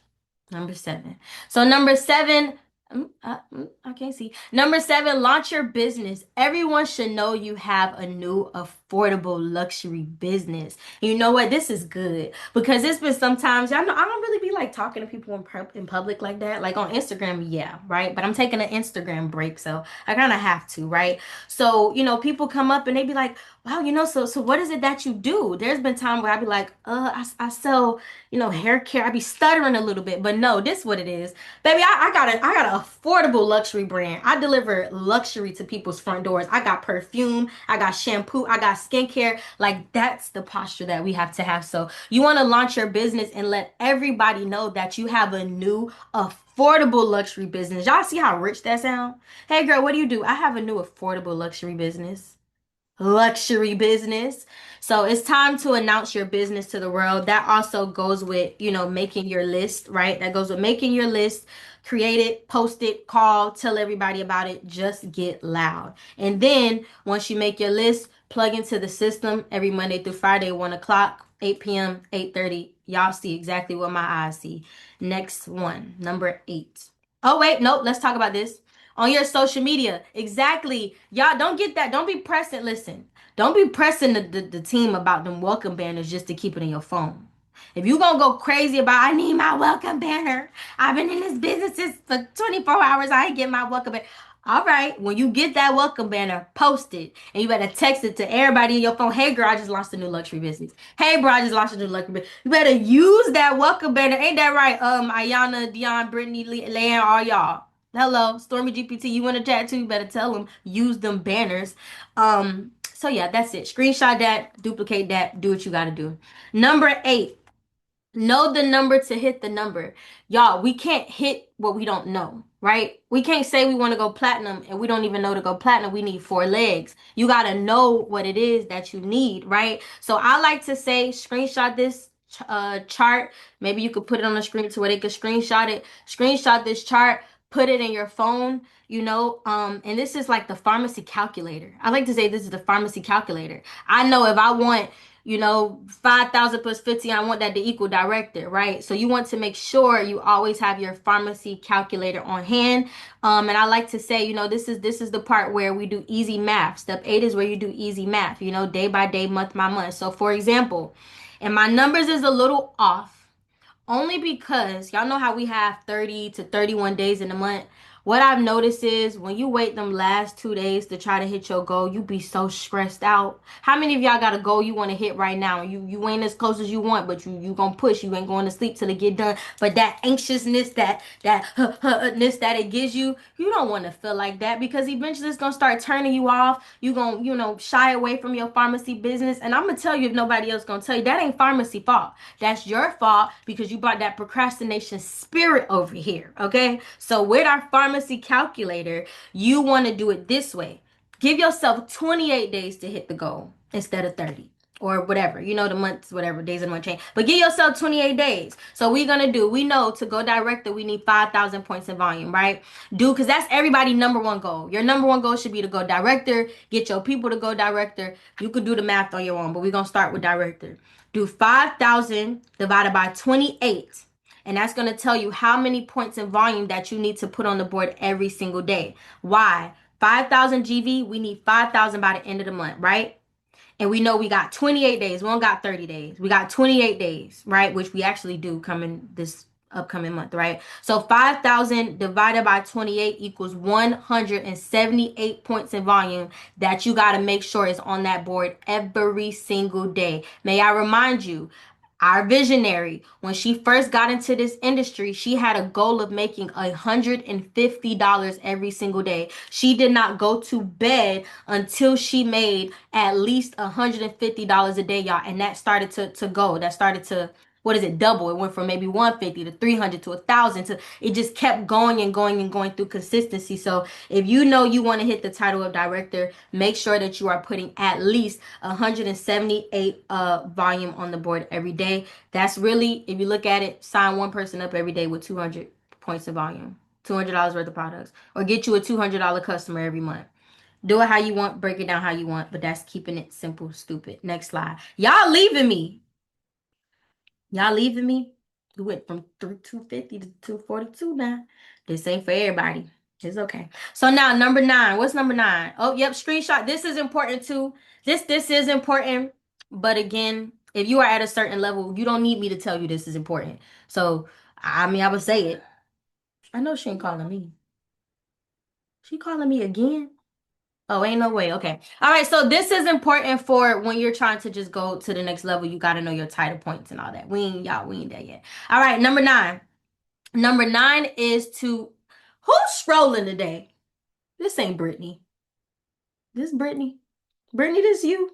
S2: Number 7. So number 7, I can't see. Number 7, launch your business. Everyone should know you have a new affordable luxury business. You know what? This is good because it's been sometimes, y'all know, I don't really be like talking to people in public like that. Like on Instagram, yeah, right? But I'm taking an Instagram break, so I kind of have to, right? So, people come up and they be like, wow, so what is it that you do? There's been time where I be like, I sell, hair care. I be stuttering a little bit, but no, this what it is. Baby, I got an affordable luxury brand. I deliver luxury to people's front doors. I got perfume, I got shampoo, I got skincare. Like that's the posture that we have to have. So you want to launch your business and let everybody know that you have a new affordable luxury business. Y'all see how rich that sound? Hey girl, what do you do? I have a new affordable luxury business. So it's time to announce your business to the world. That also goes with, making your list, right? That goes with making your list, create it, post it, call, tell everybody about it. Just get loud. And then once you make your list, plug into the system every Monday through Friday, 1 o'clock, 8 p.m., 8:30. Y'all see exactly what my eyes see. Next one, number 8. Oh, wait, nope. Let's talk about this on your social media. Exactly. Y'all don't get that. Don't be pressing. Listen, don't be pressing the team about them welcome banners just to keep it in your phone. If you gonna go crazy about, I need my welcome banner. I've been in this business for 24 hours. I ain't get my welcome banner. All right, when you get that welcome banner, post it. And you better text it to everybody in your phone. Hey, girl, I just launched a new luxury business. Hey, bro, I just launched a new luxury business. You better use that welcome banner. Ain't that right? Ayana, Dion, Brittany, Leanne, all y'all. Hello, Stormy GPT. You want to chat too? You better tell them use them banners. So yeah, that's it. Screenshot that, duplicate that, do what you got to do. Number 8, know the number to hit the number. Y'all, we can't hit what we don't know, right? We can't say we want to go platinum and we don't even know to go platinum. We need 4 legs. You got to know what it is that you need, right? So I like to say, screenshot this chart. Maybe you could put it on the screen to where they could screenshot it. Screenshot this chart, put it in your phone, and this is like the pharmacy calculator. I like to say this is the pharmacy calculator. I know if I want 5,000 plus 15, I want that to equal director, right? So you want to make sure you always have your pharmacy calculator on hand. And I like to say, this is the part where we do easy math. Step 8 is where you do easy math, day by day, month by month. So for example, and my numbers is a little off, only because y'all know how we have 30 to 31 days in a month. What I've noticed is when you wait them last 2 days to try to hit your goal, you be so stressed out. How many of y'all got a goal you want to hit right now? You ain't as close as you want, but you gonna push. You ain't going to sleep till it get done. But that anxiousness, that that it gives you, you don't want to feel like that because eventually it's gonna start turning you off. You gonna shy away from your pharmacy business. And I'm gonna tell you, if nobody else gonna tell you, that ain't pharmacy fault. That's your fault because you brought that procrastination spirit over here. Okay, so with our pharmacy calculator, you want to do it this way. Give yourself 28 days to hit the goal instead of 30 or whatever, the months, whatever days of the month change. But give yourself 28 days. So we know to go director, we need 5,000 points in volume, right? Because that's everybody's number one goal. Your number one goal should be to go director, get your people to go director. You could do the math on your own, but we're going to start with director. Do 5,000 divided by 28. And that's going to tell you how many points in volume that you need to put on the board every single day. Why? 5,000 GV, we need 5,000 by the end of the month, right? And we know we got 28 days. We don't got 30 days. We got 28 days, right? Which we actually do come in this upcoming month, right? So 5,000 divided by 28 equals 178 points in volume that you got to make sure is on that board every single day. May I remind you, our visionary, when she first got into this industry, she had a goal of making $150 every single day. She did not go to bed until she made at least $150 a day, y'all. And that started to go. That started to, what is it, double. It went from maybe 150 to 300 to 1,000 to, it just kept going and going and going through consistency. So if you know you want to hit the title of director, make sure that you are putting at least 178 volume on the board every day. That's really, if you look at it, sign one person up every day with 200 points of volume, $200 worth of products, or get you a $200 customer every month. Do it how you want, break it down how you want, but that's keeping it simple, stupid. Next slide. Y'all leaving me. Y'all leaving me? We went from 250 to 242 now. This ain't for everybody. It's okay. So now number 9. What's number 9? Oh, yep, screenshot. This is important too. This is important. But again, if you are at a certain level, you don't need me to tell you this is important. So I mean, I would say it. I know she ain't calling me. She calling me again? Oh, ain't no way. Okay. All right. So this is important for when you're trying to just go to the next level. You got to know your title points and all that. We ain't there yet. All right. Number 9. Number 9 is to who's scrolling today? This ain't Brittany. This Brittany. Brittany, this you.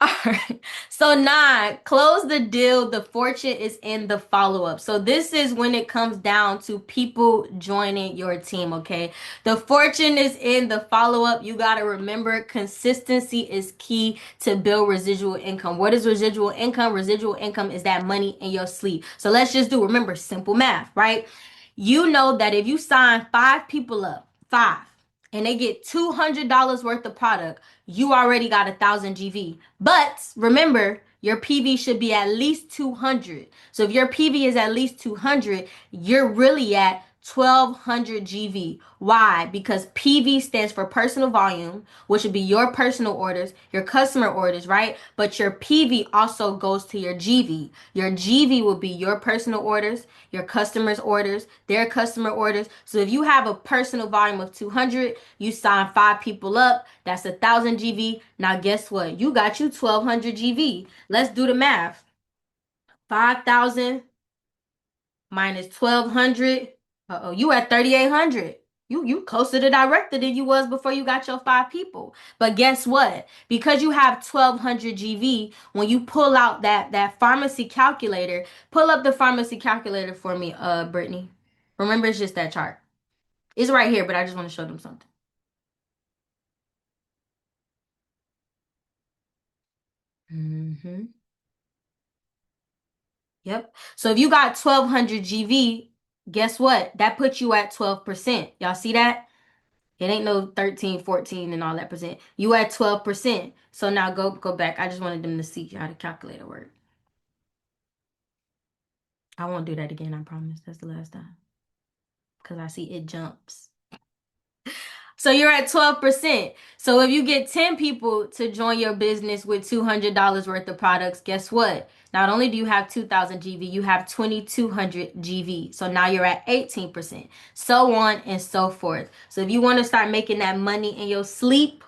S2: All right. So 9, close the deal. The fortune is in the follow-up. So this is when it comes down to people joining your team, okay? The fortune is in the follow-up. You got to remember consistency is key to build residual income. What is residual income? Residual income is that money in your sleep. So let's just do, remember, simple math, right? You know that if you sign 5 people up, 5, and they get $200 worth of product, you already got 1,000 GV. But remember, your PV should be at least 200. So if your PV is at least 200, you're really at 1,200 GV. Why? Because PV stands for personal volume, which would be your personal orders, your customer orders, right? But your PV also goes to your GV. Your GV will be your personal orders, your customers' orders, their customer orders. So if you have a personal volume of 200, you sign 5 people up, that's 1,000 GV. Now guess what? You got you 1,200 GV. Let's do the math. 5,000 minus 1,200. Uh-oh, you at 3,800. You closer to director than you was before you got your 5 people. But guess what? Because you have 1,200 GV, when you pull out that pharmacy calculator, pull up the pharmacy calculator for me, Brittany. Remember, it's just that chart. It's right here, but I just want to show them something. Mm-hmm. Yep. So if you got 1,200 GV, guess what? That puts you at 12%. Y'all see that? It ain't no 13, 14, and all that percent. You at 12%. So now go back. I just wanted them to see how the calculator work. I won't do that again, I promise. That's the last time. Because I see it jumps. So you're at 12%. So if you get 10 people to join your business with $200 worth of products, guess what? Not only do you have 2,000 GV, you have 2,200 GV. So now you're at 18%. So on and so forth. So if you want to start making that money in your sleep,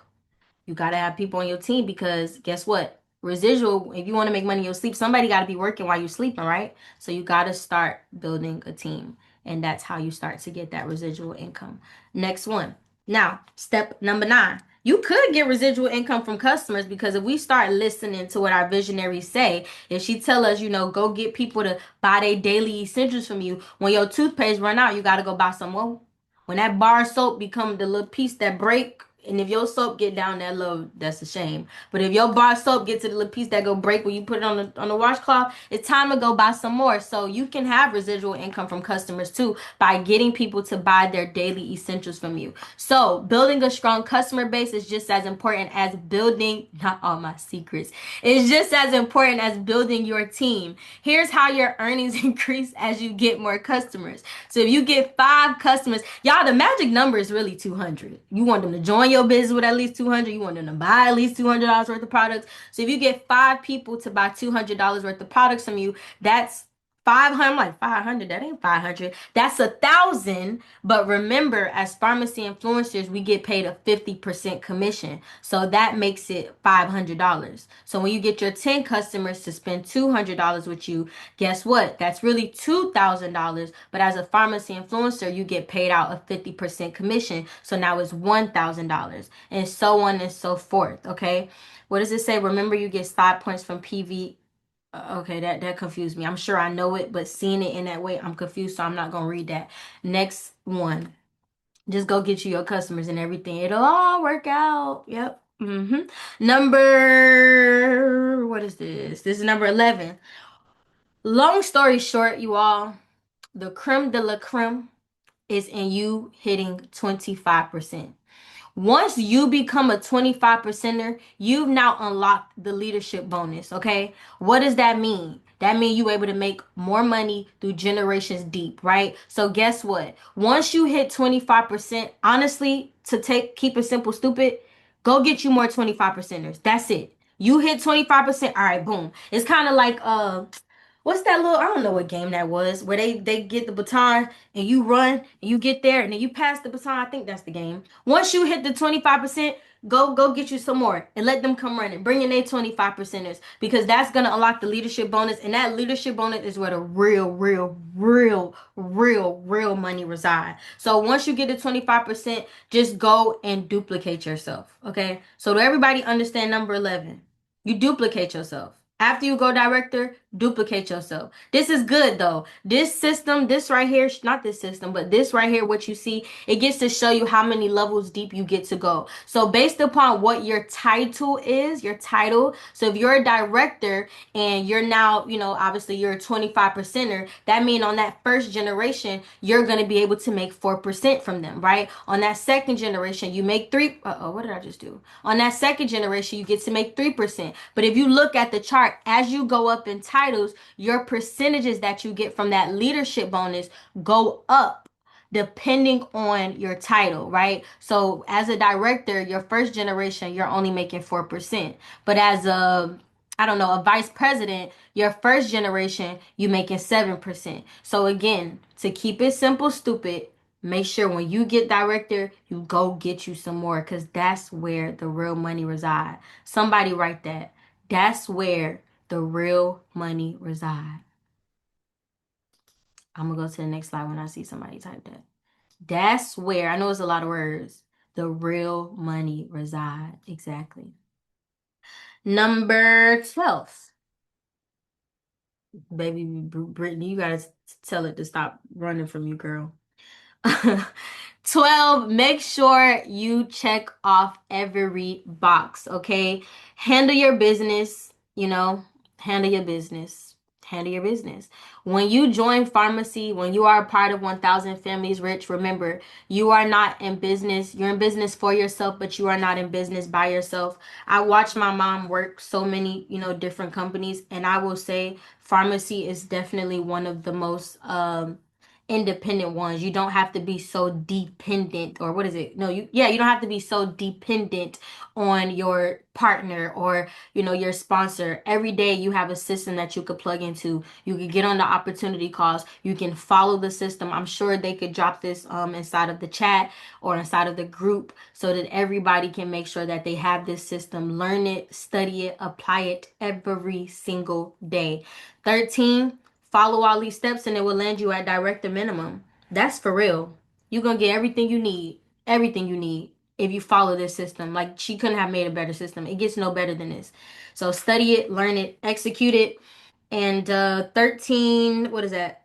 S2: you got to have people on your team, because guess what? Residual, if you want to make money in your sleep, somebody got to be working while you're sleeping, right? So you got to start building a team. And that's how you start to get that residual income. Next one. Now, step number 9. You could get residual income from customers, because if we start listening to what our visionaries say, if she tell us, go get people to buy their daily essentials from you, when your toothpaste run out, you got to go buy some more. When that bar soap become the little piece that break, and if your soap get down that low, that's a shame. But if your bar soap get to the little piece that go break when you put it on the washcloth, it's time to go buy some more. So you can have residual income from customers too, by getting people to buy their daily essentials from you. So building a strong customer base is just as important as building, not all my secrets, it's just as important as building your team. Here's how your earnings increase as you get more customers. So if you get 5 customers, y'all, the magic number is really 200. You want them to join your business with at least 200. You want them to buy at least $200 worth of products. So if you get 5 people to buy $200 worth of products from you, that's 500. I'm like, 500, that ain't 500. That's 1,000. But remember, as pharmacy influencers, we get paid a 50% commission. So that makes it $500. So when you get your 10 customers to spend $200 with you, guess what? That's really $2,000. But as a pharmacy influencer, you get paid out a 50% commission. So now it's $1,000, and so on and so forth. Okay. What does it say? Remember, you get 5 points from PV. Okay, that confused me. I'm sure I know it, but seeing it in that way, I'm confused, so I'm not gonna read that. Next one. Just go get you your customers and everything. It'll all work out. Yep. Number, what is this? This is number 11. Long story short, you all, the creme de la creme is in you hitting 25%. Once you become a 25%er, you've now unlocked the leadership bonus, okay? What does that mean? That means you able to make more money through generations deep, right? So guess what? Once you hit 25%, honestly, keep it simple, stupid, go get you more 25 percenters. That's it. You hit 25%, all right, boom. It's kind of like what's that little, I don't know what game that was, where they get the baton and you run and you get there and then you pass the baton. I think that's the game. Once you hit the 25%, go get you some more and let them come running. Bring in their 25 percenters, because that's gonna unlock the leadership bonus, and that leadership bonus is where the real money reside. So once you get to 25%, just go and duplicate yourself. Okay. So to everybody understand number 11, you duplicate yourself. After you go director, duplicate yourself. This is good though. This system, this right here, not this system, but this right here, what you see, it gets to show you how many levels deep you get to go. So based upon what your title is, your title. So if you're a director and you're now, obviously you're a 25 percenter, that means on that first generation, you're going to be able to make 4% from them, right? On that second generation, you make what did I just do? On that second generation, you get to make 3%. But if you look at the chart, as you go up in titles, your percentages that you get from that leadership bonus go up depending on your title, right? So as a director, your first generation, you're only making 4%. But as a vice president, your first generation, you making 7%. So again, to keep it simple, stupid, make sure when you get director, you go get you some more, because that's where the real money reside. Somebody write that. That's where the real money reside. I'm going to go to the next slide when I see somebody type that. That's where, I know it's a lot of words, the real money reside. Exactly. Number 12. Baby Brittany, you got to tell it to stop running from you, girl. 12, make sure you check off every box, okay? Handle your business, handle your business. Handle your business. When you join pharmacy, when you are a part of 1000 Families Rich, remember, you are not in business. You're in business for yourself, but you are not in business by yourself. I watched my mom work so many, different companies, and I will say pharmacy is definitely one of the most independent ones. You don't have to be so dependent, or what is it? No, you don't have to be so dependent on your partner or your sponsor. Every day you have a system that you could plug into. You could get on the opportunity calls. You can follow the system. I'm sure they could drop this inside of the chat or inside of the group so that everybody can make sure that they have this system. Learn it, study it, apply it every single day. 13, follow all these steps and it will land you at director minimum. That's for real. You're going to get everything you need. Everything you need if you follow this system. Like, she couldn't have made a better system. It gets no better than this. So study it, learn it, execute it. And 13, what is that?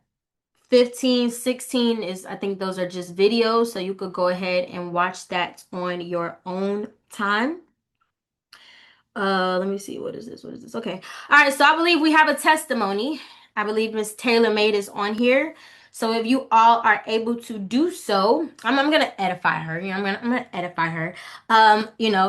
S2: 15, 16 is, I think those are just videos. So you could go ahead and watch that on your own time. Let me see. What is this? Okay. All right. So I believe we have a testimony. I believe Miss Taylor Made is on here. So if you all are able to do so, I'm gonna edify her. I'm gonna edify her.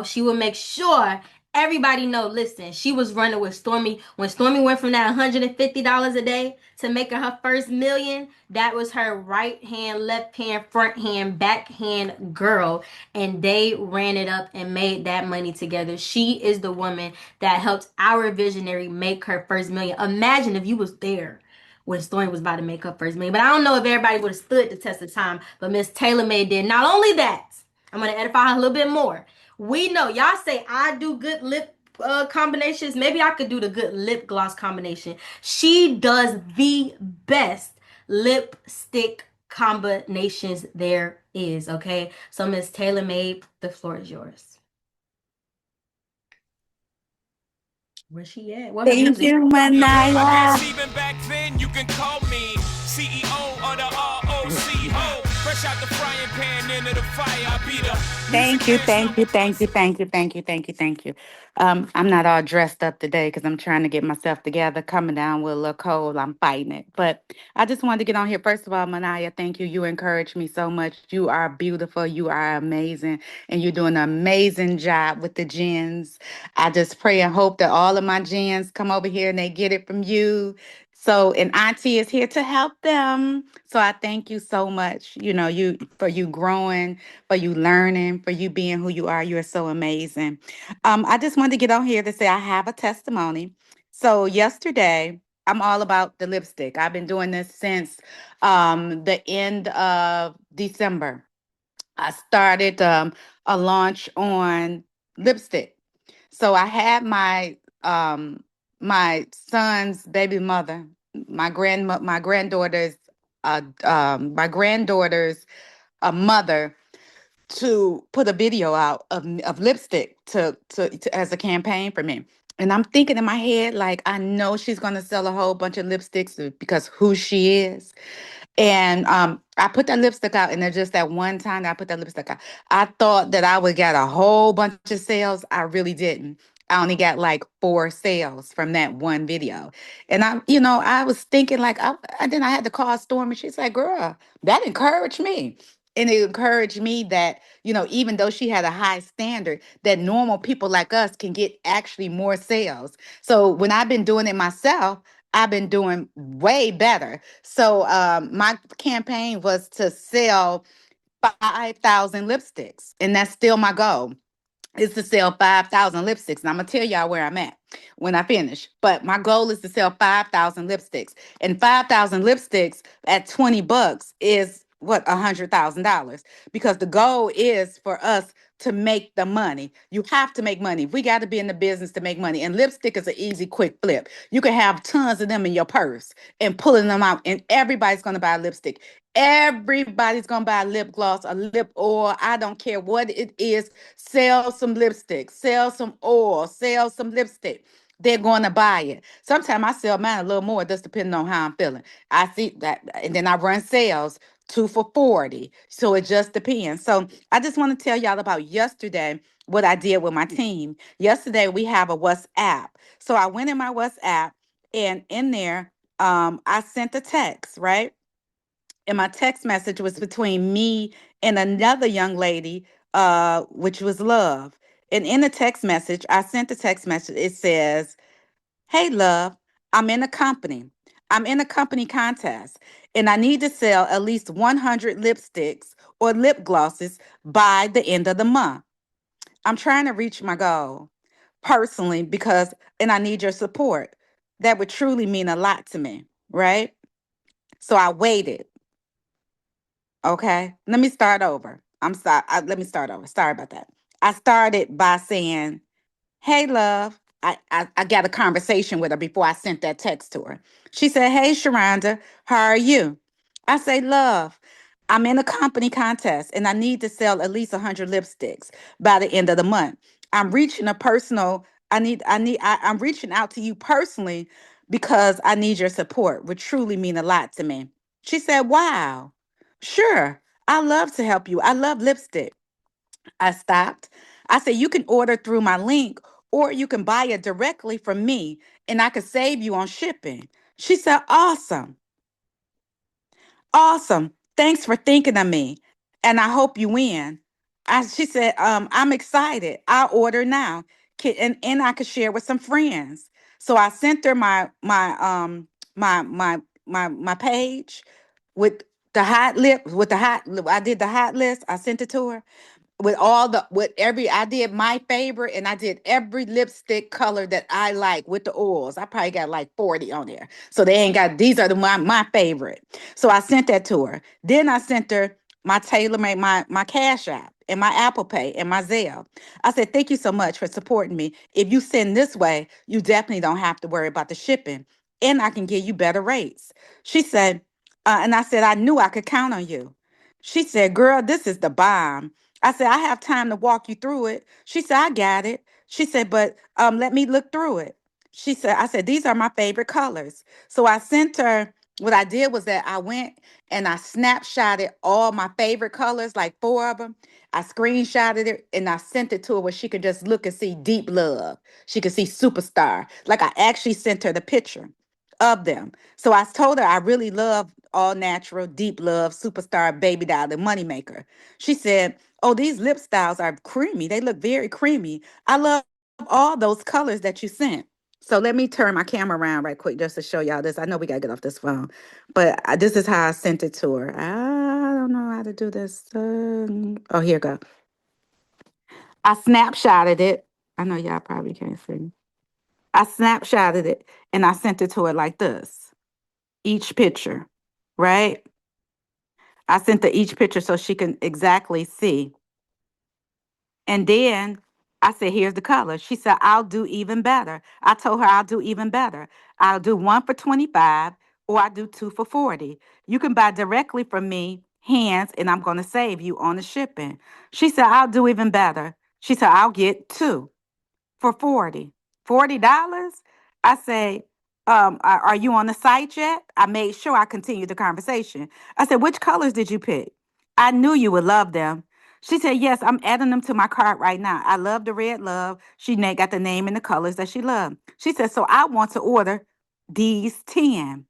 S2: She will make sure everybody know. Listen, she was running with Stormy when Stormy went from that $150 a day to making her first million. That was her right hand, left hand, front hand, back hand girl, and they ran it up and made that money together. She is the woman that helped our visionary make her first million. Imagine if you was there when Stormy was about to make her first million. But I don't know if everybody would have stood the test of time, but Miss Taylor May did. Not only that, I'm going to edify her a little bit more. We know, y'all say I do good lip combinations. Maybe I could do the good lip gloss combination. She does the best lipstick combinations there is, okay? So Miss Taylor Made, the floor is yours. Where's she at? What
S3: Thank you, Maniya.
S4: Even back then, you can call me CEO of the ROC. Thank you, thank you, thank you, thank you, thank you, thank you, thank you. I'm not all dressed up today because I'm trying to get myself together. Coming down with a little cold, I'm fighting it. But I just wanted to get on here. First of all, Manaya, thank you. You encourage me so much. You are beautiful. You are amazing, and you're doing an amazing job with the gens. I just pray and hope that all of my gens come over here and they get it from you. So, and Auntie is here to help them. So I thank you so much. You for you growing, for you learning, for you being who you are. You are so amazing. I just wanted to get on here to say I have a testimony. So yesterday, I'm all about the lipstick. I've been doing this since the end of December. I started a launch on lipstick. So I had my son's baby mother, my granddaughter's my granddaughter's mother to put a video out of lipstick to as a campaign for me. And I'm thinking in my head, like, I know she's going to sell a whole bunch of lipsticks because who she is. And I put that lipstick out, and there's just that one time that I put that lipstick out. I thought that I would get a whole bunch of sales. I really didn't. I only got like 4 sales from that one video. And I was thinking like, and then I had to call Storm, and she's like, girl, that encouraged me. And it encouraged me that, even though she had a high standard, that normal people like us can get actually more sales. So when I've been doing it myself, I've been doing way better. So my campaign was to sell 5,000 lipsticks, and that's still my goal is to sell 5,000 lipsticks. And I'm going to tell y'all where I'm at when I finish. But my goal is to sell 5,000 lipsticks. And 5,000 lipsticks at $20 is what, $100,000, because the goal is for us to make the money. You have to make money. We got to be in the business to make money. And lipstick is an easy, quick flip. You can have tons of them in your purse and pulling them out, and everybody's going to buy lipstick. Everybody's going to buy lip gloss, a lip oil. I don't care what it is. Sell some lipstick, sell some oil, sell some lipstick. They're going to buy it. Sometimes I sell mine a little more, just depending on how I'm feeling. I see that, and then I run sales 2 for $40. So it just depends. So I just want to tell y'all about yesterday what I did with my team. Yesterday we have a WhatsApp. So I went in my WhatsApp, and in there, I sent a text, right? And my text message was between me and another young lady, which was Love. And in the text message, I sent the text message. It says, "Hey, Love, I'm in a company. I'm in a company contest, and I need to sell at least 100 lipsticks or lip glosses by the end of the month. I'm trying to reach my goal personally and I need your support. That would truly mean a lot to me, right?" So I waited. Okay, let me start over. I'm sorry. Let me start over. Sorry about that. I started by saying, "Hey, love." I got a conversation with her before I sent that text to her. She said, "Hey, Sharonda, how are you?" I say, "Love, I'm in a company contest and I need to sell at least 100 lipsticks by the end of the month. I'm reaching a personal, I'm reaching out to you personally because I need your support, would truly mean a lot to me." She said, "Wow, sure. I love to help you. I love lipstick." I stopped. I said, "You can order through my link or you can buy it directly from me and I could save you on shipping." She said, "Awesome. Awesome. Thanks for thinking of me. And I hope you win." She said, "I'm excited. I'll order now. And I could share with some friends." So I sent her my page with I did the hot list. I sent it to her I did my favorite, and I did every lipstick color that I like with the oils. I probably got like 40 on there. So they ain't got these are my favorite. So I sent that to her. Then I sent her my tailor made my Cash App and my Apple Pay and my Zelle. I said, "Thank you so much for supporting me. If you send this way, you definitely don't have to worry about the shipping. And I can give you better rates." She said, and I said, "I knew I could count on you." She said, "Girl, this is the bomb." I said, "I have time to walk you through it." She said, "I got it." She said, "But let me look through it." I said, "These are my favorite colors." So I sent her What I did was that I went and I snapshotted all my favorite colors, like 4 of them. I screenshotted it and I sent it to her where she could just look and see Deep Love. She could see Superstar. Like I actually sent her the picture of them. So I told her I really love All Natural, Deep Love, Superstar, Baby Doll, and Moneymaker. She said, "Oh, these lip styles are creamy. They look very creamy. I love all those colors that you sent." So let me turn my camera around right quick just to show y'all this. I know we gotta get off this phone, but this is how I sent it to her. I don't know how to do this. Oh, here you go. I snapshotted it. I know y'all probably can't see. I snapshotted it and I sent it to her like this. Each picture, right? I sent her each picture so she can exactly see. And then I said, "Here's the color." She said, "I'll do even better." I told her I'll do even better. I'll do one for 25 or I do two for 40. You can buy directly from me, hands, and I'm going to save you on the shipping. She said, "I'll do even better." She said, "I'll get two for 40. $40? I say, are you on the site yet?" I made sure I continued the conversation. I said, "Which colors did you pick? I knew you would love them." She said, "Yes, I'm adding them to my cart right now. I love the red love." She got the name and the colors that she loved. She said, "So I want to order these 10."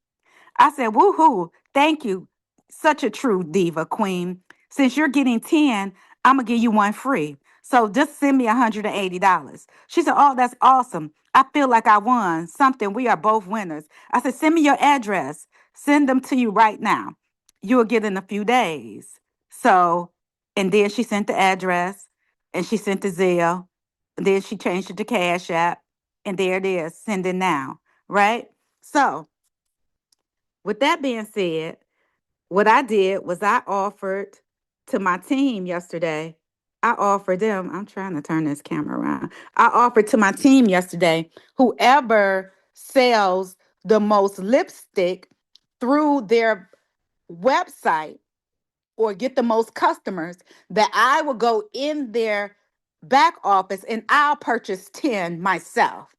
S4: I said, "Woohoo, thank you. Such a true diva queen. Since you're getting 10, I'm gonna give you one free. So just send me $180. She said, "Oh, that's awesome. I feel like I won something. We are both winners." I said, "Send me your address. Send them to you right now. You'll get in a few days." So, and then she sent the address and she sent the Zelle. And then she changed it to Cash App. And there it is. Send it now. Right? So with that being said, what I did was I offered to my team yesterday. I offered them, I'm trying to turn this camera around. I offered to my team yesterday, whoever sells the most lipstick through their website or get the most customers, that I will go in their back office and I'll purchase 10 myself.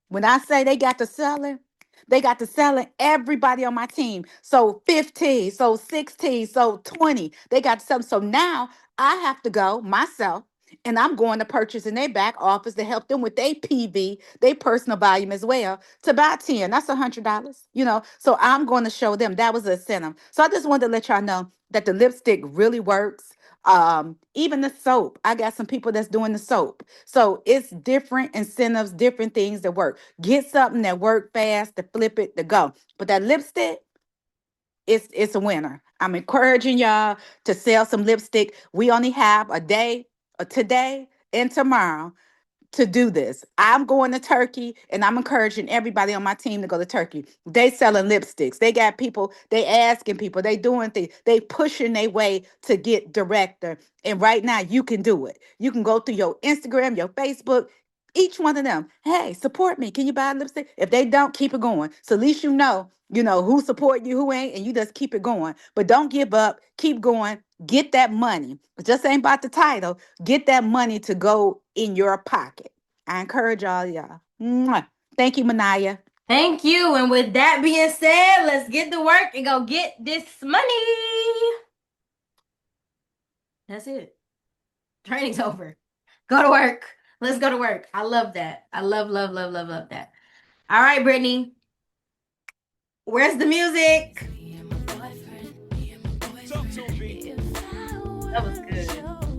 S4: When I say they got to selling, they got to selling everybody on my team. So 15, so 16, so 20. They got to sell. So now I have to go myself and I'm going to purchase in their back office to help them with their PV, their personal volume as well, to buy 10. That's $100, you know. So I'm going to show them that was an incentive. So I just wanted to let y'all know that the lipstick really works. Even the soap, I got some people that's doing the soap. So it's different incentives, different things that work. Get something that work fast, to flip it, to go. But that lipstick, it's a winner. I'm encouraging y'all to sell some lipstick. We only have a day, today and tomorrow, to do this. I'm going to Turkey and I'm encouraging everybody on my team to go to Turkey. They selling lipsticks. They got people, they asking people, they doing things, they pushing their way to get director. And right now you can do it. You can go through your Instagram, your Facebook, each one of them. "Hey, support me. Can you buy a lipstick?" If they don't, keep it going. So at least you know who support you, who ain't, and you just keep it going. But don't give up. Keep going. Get that money. It just ain't about the title. Get that money to go in your pocket. I encourage all y'all. Mwah. Thank you, Maniya.
S2: Thank you. And with that being said, let's get to work and go get this money. That's it. Training's over. Go to work. Let's go to work. I love that. I love, love, love, love, love that. All right, Brittany. Where's the music? That was good.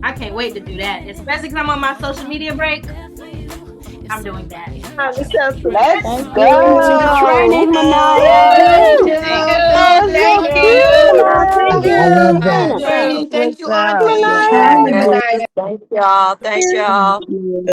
S2: I can't wait to do that, especially because I'm on my social media break. I'm doing that.
S5: Let's
S6: Thank
S5: go.
S6: training,
S5: Woo!
S6: Manaya.
S5: Thank you. Thank
S7: I love that.
S5: you.
S6: Training, thank
S5: What's
S6: you,
S5: up?
S6: Auntie.
S5: Thank
S3: Thank y'all. Thank y'all.
S5: you.